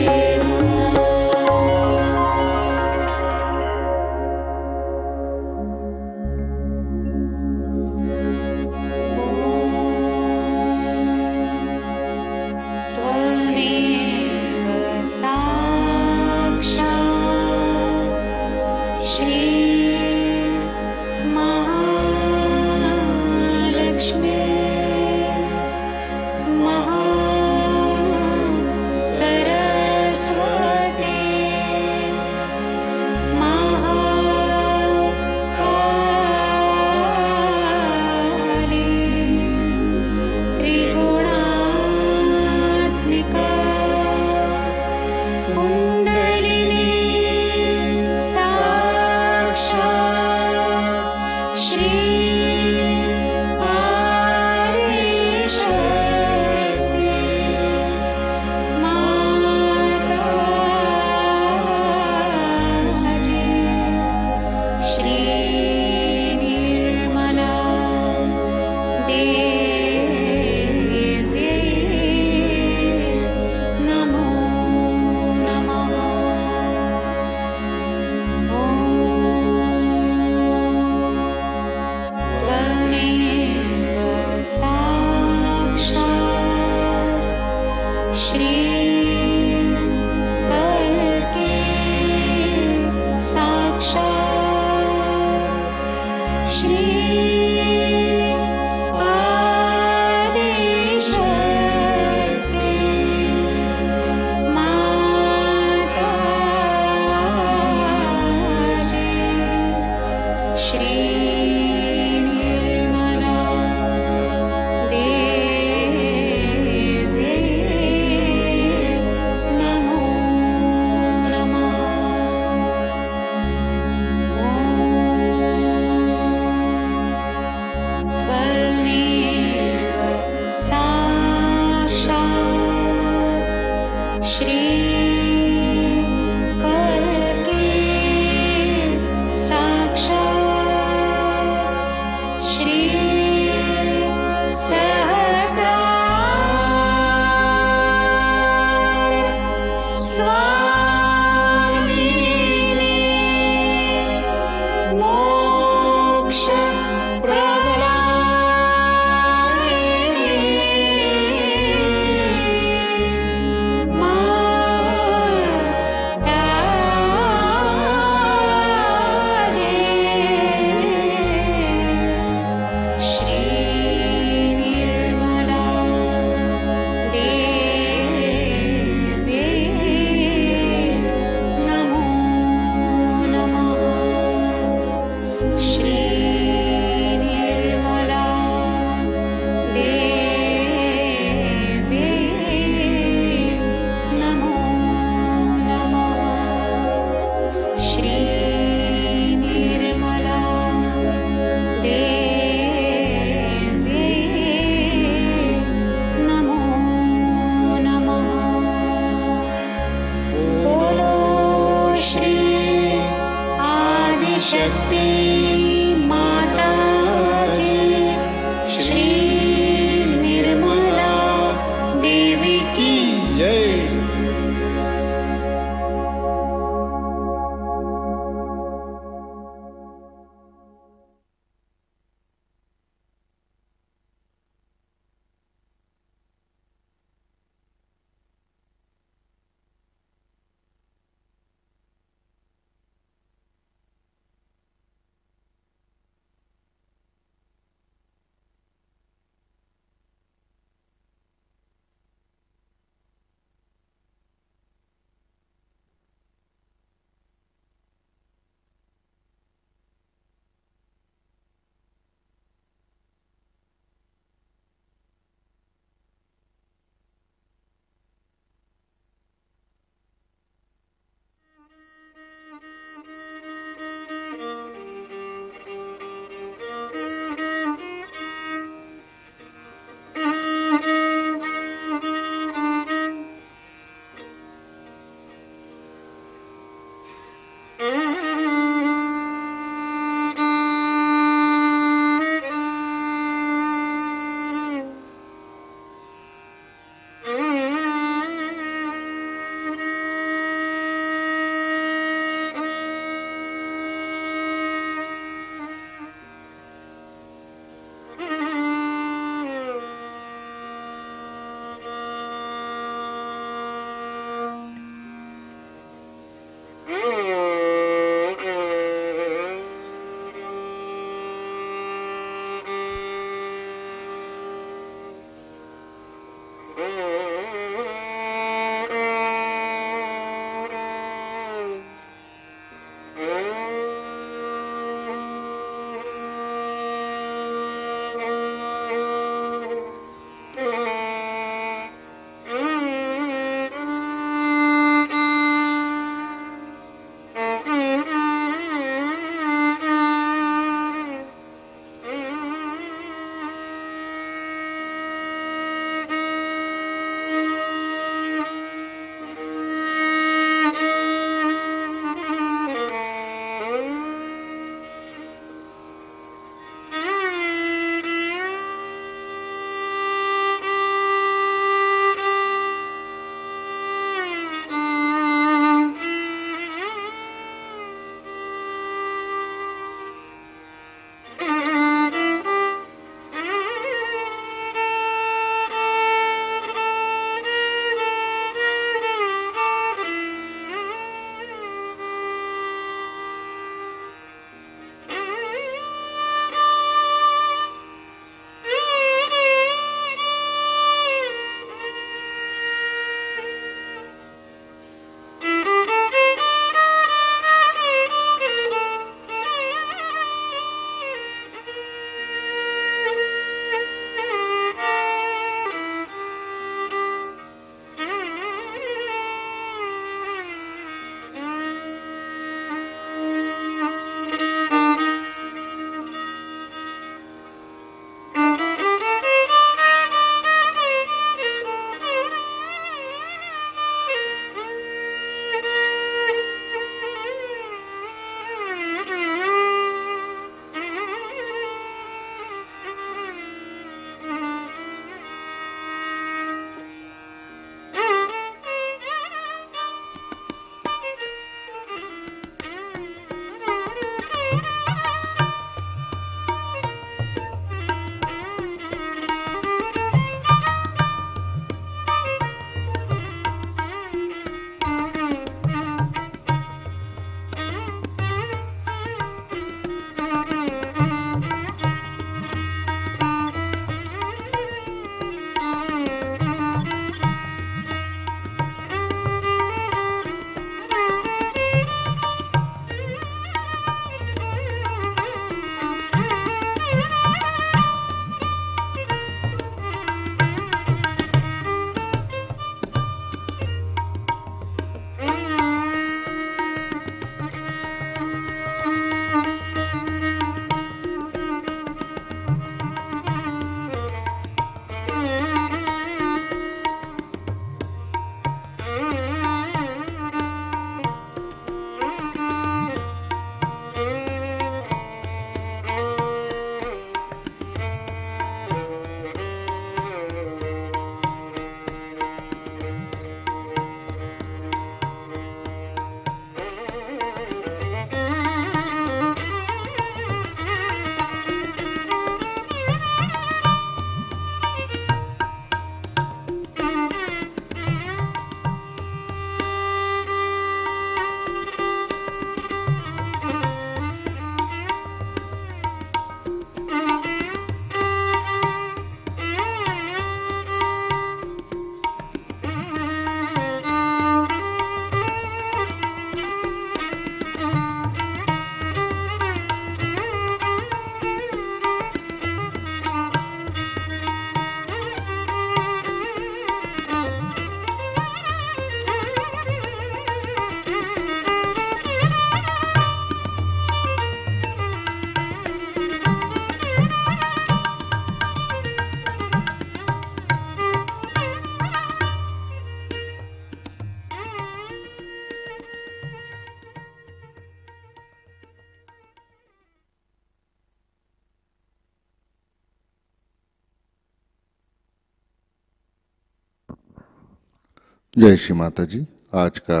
Speaker 1: जय श्री माता जी। आज का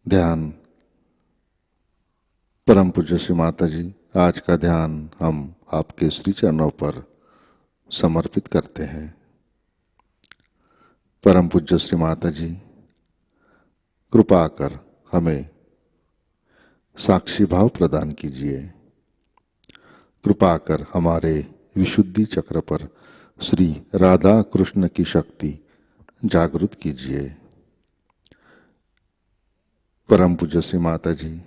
Speaker 1: ध्यान परम पूज्य श्री माता जी, आज का ध्यान हम आपके श्री चरणों पर समर्पित करते हैं। परम पूज्य श्री माता जी, कृपा कर हमें साक्षी भाव प्रदान कीजिए। कृपा कर हमारे विशुद्धि चक्र पर श्री राधा कृष्ण की शक्ति जागृत कीजिए। परम पूज्य श्री माता जी,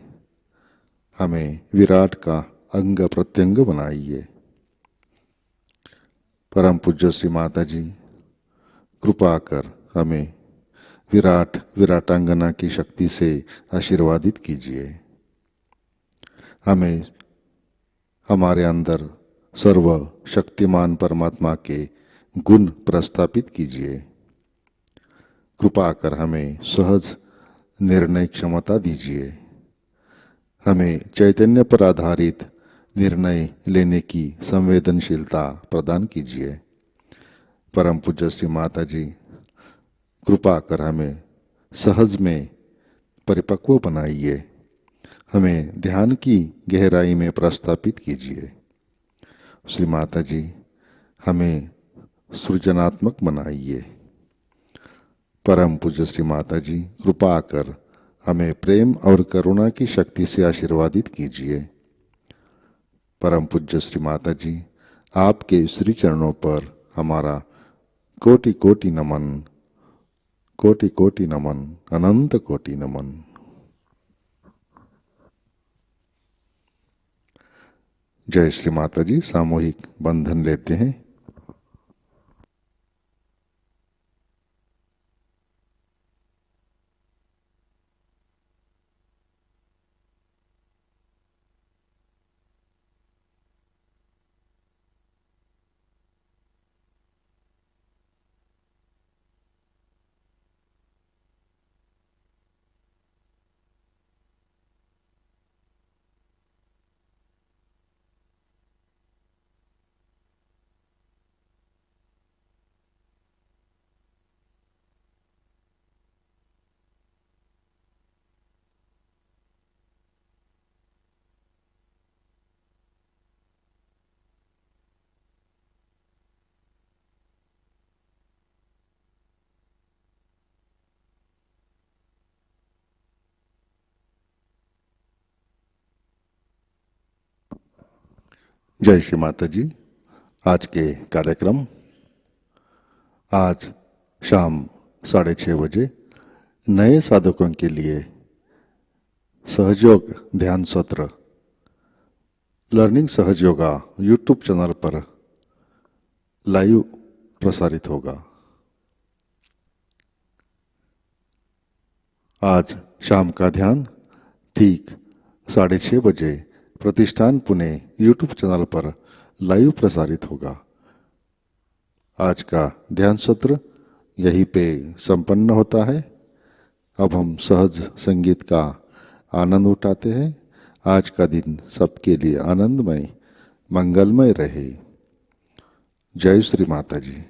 Speaker 1: हमें विराट का अंग प्रत्यंग बनाइए। परम पूज्य श्री माता जी, कृपा कर हमें विराट विराटांगना की शक्ति से आशीर्वादित कीजिए। हमें हमारे अंदर सर्व शक्तिमान परमात्मा के गुण प्रस्थापित कीजिए। कृपा कर हमें सहज निर्णय क्षमता दीजिए। हमें चैतन्य पर आधारित निर्णय लेने की संवेदनशीलता प्रदान कीजिए। परम पूज्य श्री माता जी, कृपा कर हमें सहज में परिपक्व बनाइए। हमें ध्यान की गहराई में प्रस्थापित कीजिए। श्री माता जी, हमें सृजनात्मक बनाइए। परम पूज्य श्री माता जी, कृपा कर हमें प्रेम और करुणा की शक्ति से आशीर्वादित कीजिए। परम पूज्य श्री माता जी, आपके श्री चरणों पर हमारा कोटि कोटि नमन, कोटि कोटि नमन, अनंत कोटि नमन। जय श्री माता जी। सामूहिक बंधन लेते हैं। जय श्री माता जी। आज के कार्यक्रम, आज शाम 6:30 बजे नए साधकों के लिए सहयोग ध्यान सत्र लर्निंग सहजयोगा यूट्यूब चैनल पर लाइव प्रसारित होगा। आज शाम का ध्यान ठीक 6:30 बजे प्रतिष्ठान पुणे यूट्यूब चैनल पर लाइव प्रसारित होगा। आज का ध्यान सत्र यहीं पे संपन्न होता है। अब हम सहज संगीत का आनंद उठाते हैं। आज का दिन सबके लिए आनंदमय मंगलमय रहे। जय श्री माता जी।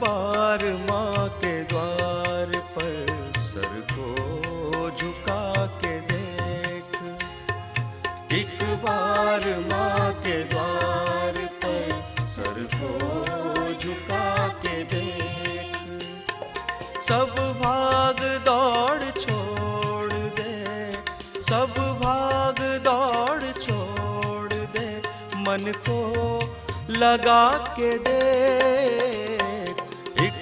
Speaker 3: बार माँ के द्वार पर सर को झुका के देख, एक बार माँ के द्वार पर सर को झुका के देख। सब भाग दौड़ छोड़ दे, सब भाग दौड़ छोड़ दे, मन को लगा के दे। एक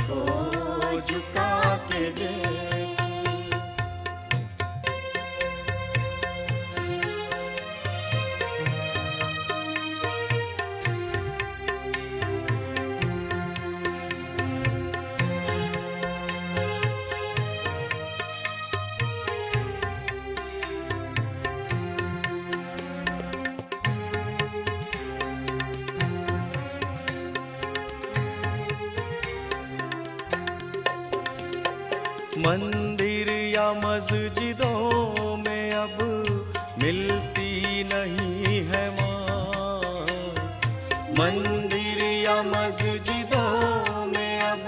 Speaker 3: को झुका के देख। मंदिर या मस्जिदों में अब मिलती नहीं है माँ। मंदिर या मस्जिदों में अब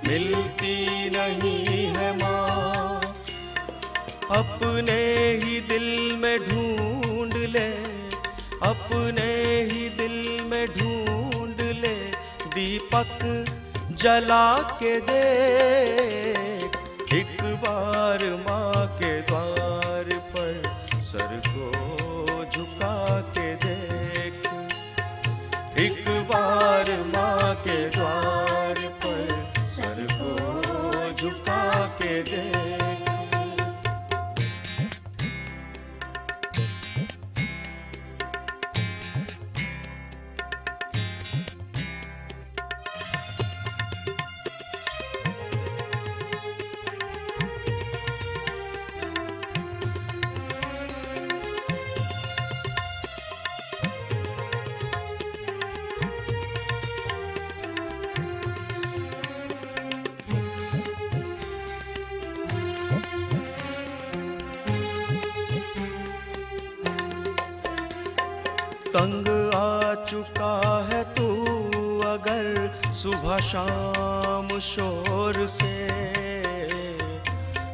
Speaker 3: मिलती नहीं है माँ। अपने ही दिल में ढूंढ ले, अपने ही दिल में ढूंढ ले, दीपक जला के देख। एक बार माँ के द्वार पर सर को झुका के देख। एक बार माँ के द्वार पर सर को झुका के देख। तंग आ चुका है तू अगर सुबह शाम शोर से।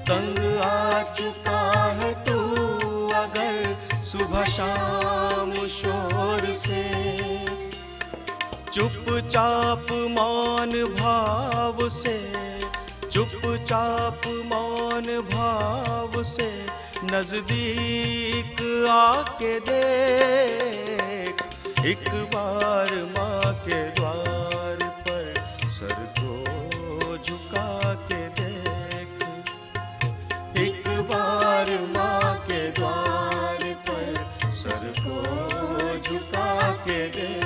Speaker 3: तंग आ चुका है तू अगर सुबह शाम शोर से। चुपचाप मौन भाव से, चुपचाप मौन भाव से नजदीक आके देख। एक बार माँ के द्वार पर सर को झुका के देख। एक बार माँ के द्वार पर सर को झुका के देख।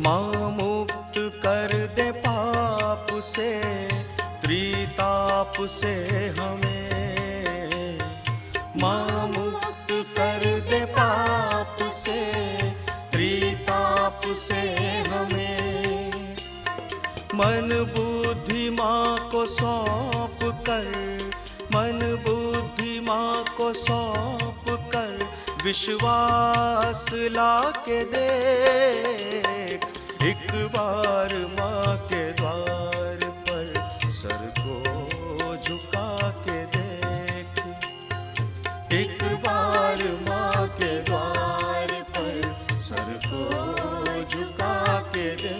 Speaker 3: माँ मुक्त कर दे पाप से, त्रिताप से हमें। माँ मुक्त कर दे पाप से, त्रिताप से हमें। मन बुद्धि माँ को सौंप कर, मन बुद्धि माँ को सौंप कर विश्वास ला के देख। एक बार माँ के द्वार पर सर को झुका के देख। एक बार माँ के द्वार पर सर को झुका के देख।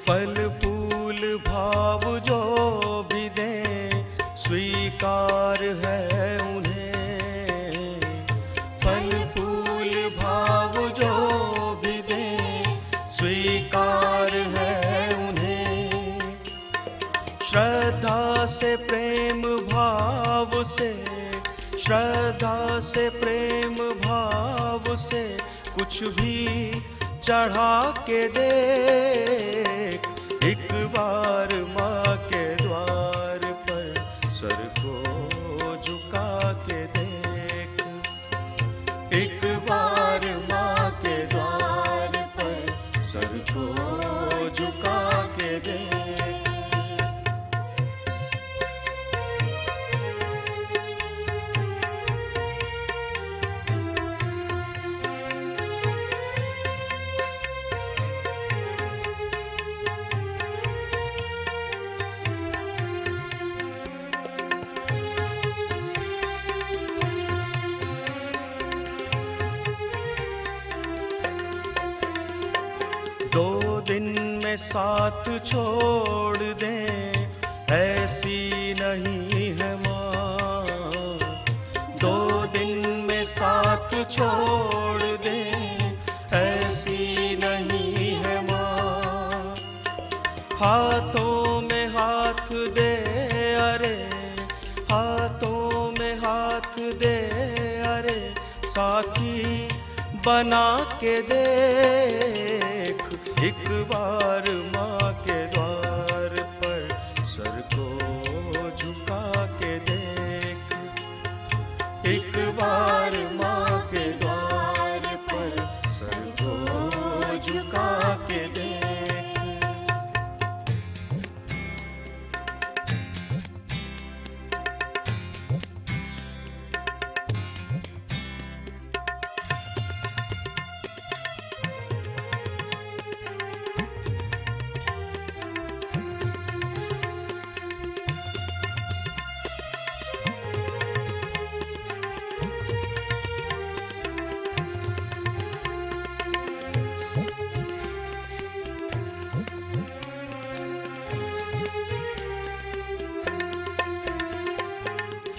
Speaker 3: फल फूल भाव जो भी दे स्वीकार है उन्हें। फल फूल भाव जो भी दे स्वीकार है उन्हें। श्रद्धा से प्रेम भाव से, श्रद्धा से प्रेम भाव से कुछ भी चढ़ा के देख, एक बार माँ के द्वार पर सर को झुका के देख, एक बार माँ के द्वार पर सर को झुका के देख। दो दिन में साथ छोड़ दें, ऐसी नहीं है माँ। दो दिन में साथ छोड़ दें, ऐसी नहीं है माँ। हाथों में हाथ दे, अरे हाथों में हाथ दे, अरे साथी बना के देख, एक बार माँ के द्वार पर सर को झुका के देख, एक बार माँ के द्वार पर सर को झुका के देख।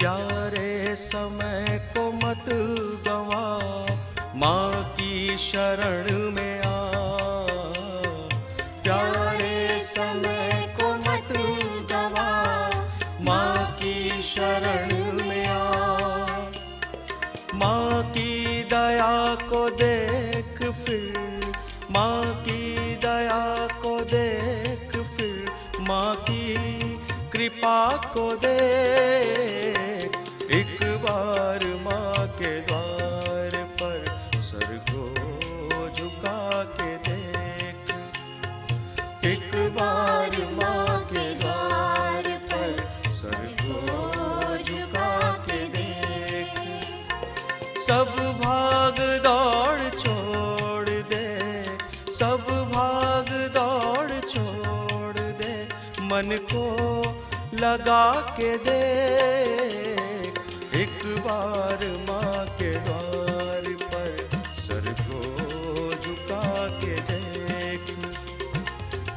Speaker 3: प्यारे समय को मत गवा, माँ की शरण में आ। प्यारे समय को मत गवा, माँ की शरण में आ। माँ की दया को देख फिर, माँ की दया को देख फिर, माँ की कृपा को देख, एक बार माँ के द्वार पर सर को झुका के देख, एक बार माँ के द्वार पर सर को झुका के देख। सब भाग दौड़ छोड़ दे, सब भाग दौड़ छोड़ दे, मन को लगा के देख, एक बार माँ के द्वार पर सर को झुका के देख,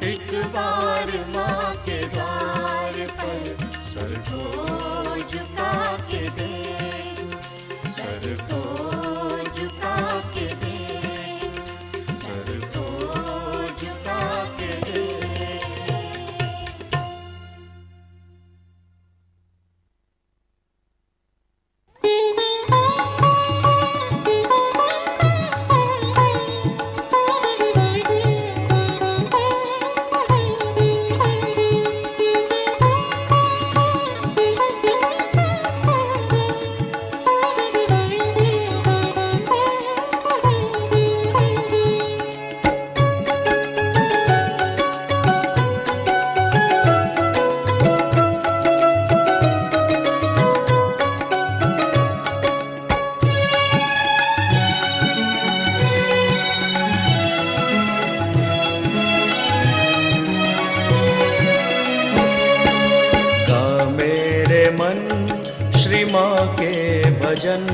Speaker 3: एक बार माँ के द्वार पर सर को झुका के देख, सर को झुका के देख, सर को झुका के देख। भजन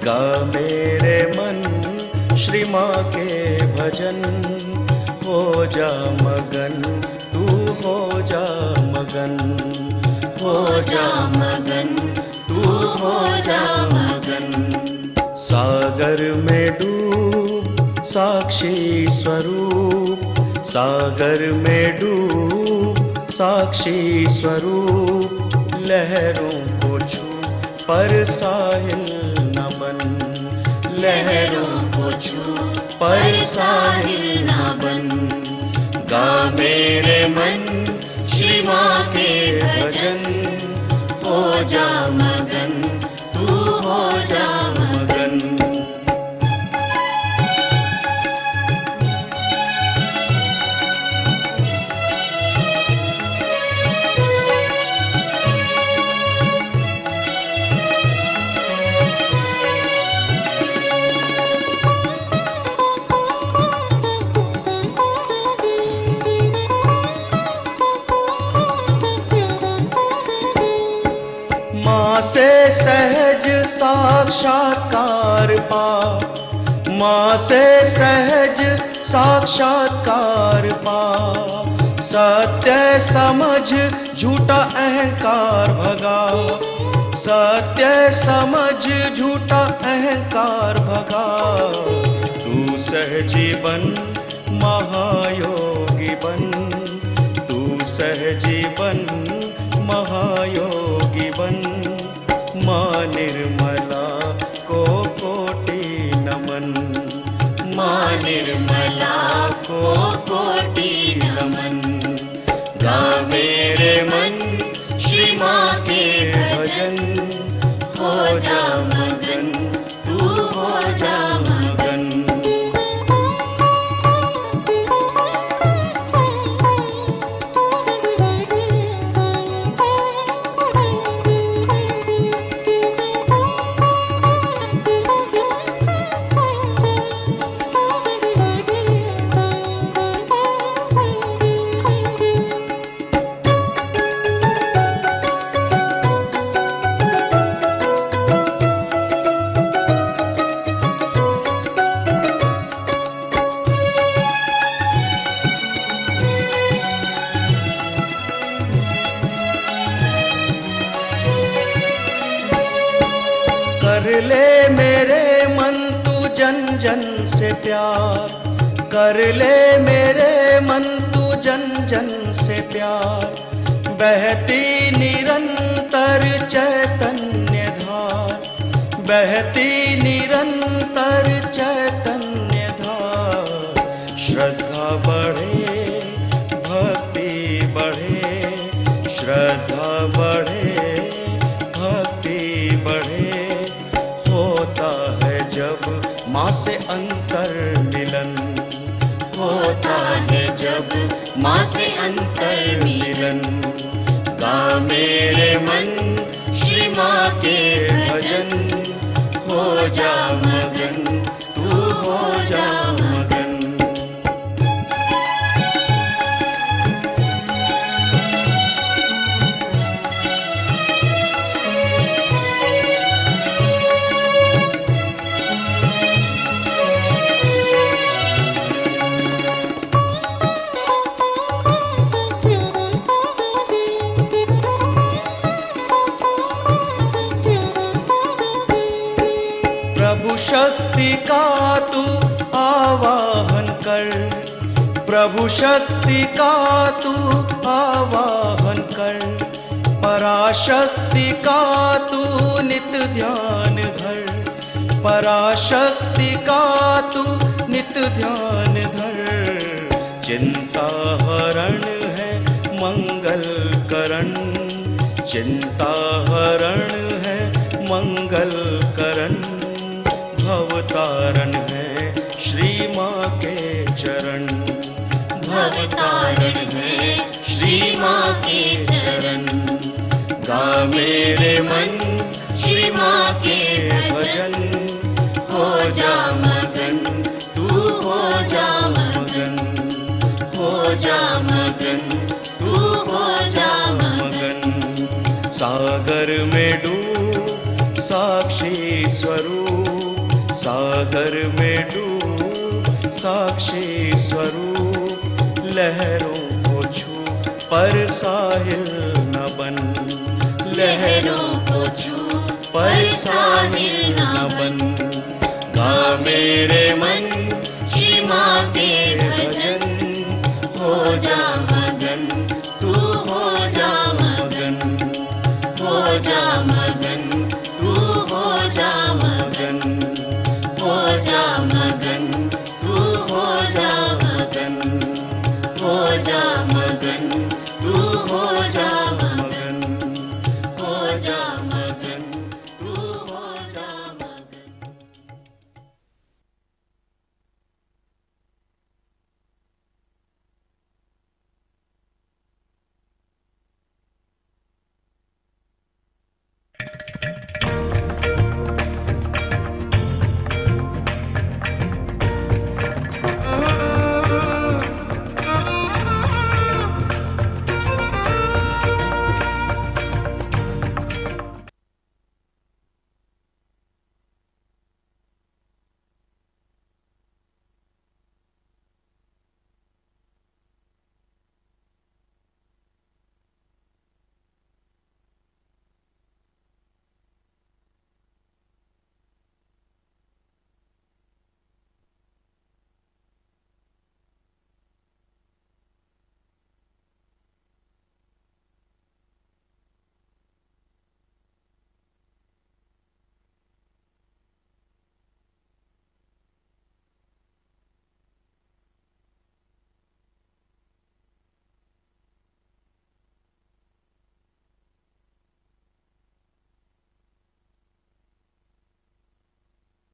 Speaker 3: गा मेरे मन श्री माँ के भजन, हो जा मगन तू हो जा मगन, हो जा मगन तू हो जा मगन। सागर में डूब साक्षी स्वरूप, सागर में डूब साक्षी स्वरूप, लहरों को छू पर साहिल नमन, लहरों को छू पर साहिल न बन। गा मेरे मन श्री माँ के भजन, हो जा मगन तू हो जा मगन। माँ से सहज साक्षात्कार पा, माँ से सहज साक्षात्कार पा। सत्य समझ झूठा अहंकार भगा, सत्य समझ झूठा अहंकार भगा। तू सहजी बन महायोगी बन, तू सहजी बन महायोगी बन। माँ निर्मला को कोटि नमन, माँ निर्मला को कोटि नमन। गा मेरे मन श्री माँ के भजन, हो जा मगन तू हो जा मगन। कर ले मेरे मन तू जन जन से प्यार, कर ले मेरे मन तू जन जन से प्यार। बहती निरंतर चैतन्य धार, बहती निरंतर चैतन्य धार। श्रद्धा बढ़े भक्ति बढ़े, श्रद्धा बढ़े भक्ति बढ़े। होता है जब माँ से अंतर मिलन, होता है जब माँ से अंतर मिलन। गा मेरे मन श्री माँ के भजन, हो जा मगन तू हो जा मगन। प्रभु शक्ति का तू आवाहन कर, प्रभु शक्ति का तू आवाहन कर। पराशक्ति का तू नित ध्यान धर, पराशक्ति का तू नित ध्यान धर। चिंता हरण है मंगल करण, चिंता हरण है मंगल करण। भवतारण है श्री माँ के चरण, भवतारण है श्री माँ के चरण। गा मेरे मन श्री माँ के भजन, हो जा मगन तू हो जा मगन, हो जा मगन तू हो जा मगन। सागर में डूब साक्षी स्वरूप, सागर में डूब साक्षी स्वरूप। लहरों को छू पर साहिल न बन, लहरों को छू पर साहिल न बन। गा मेरे मन श्री माँ के भजन, हो जा मगन तू हो जा मगन, हो जा मगन तू हो जा मगन, हो जा मगन तू
Speaker 4: जा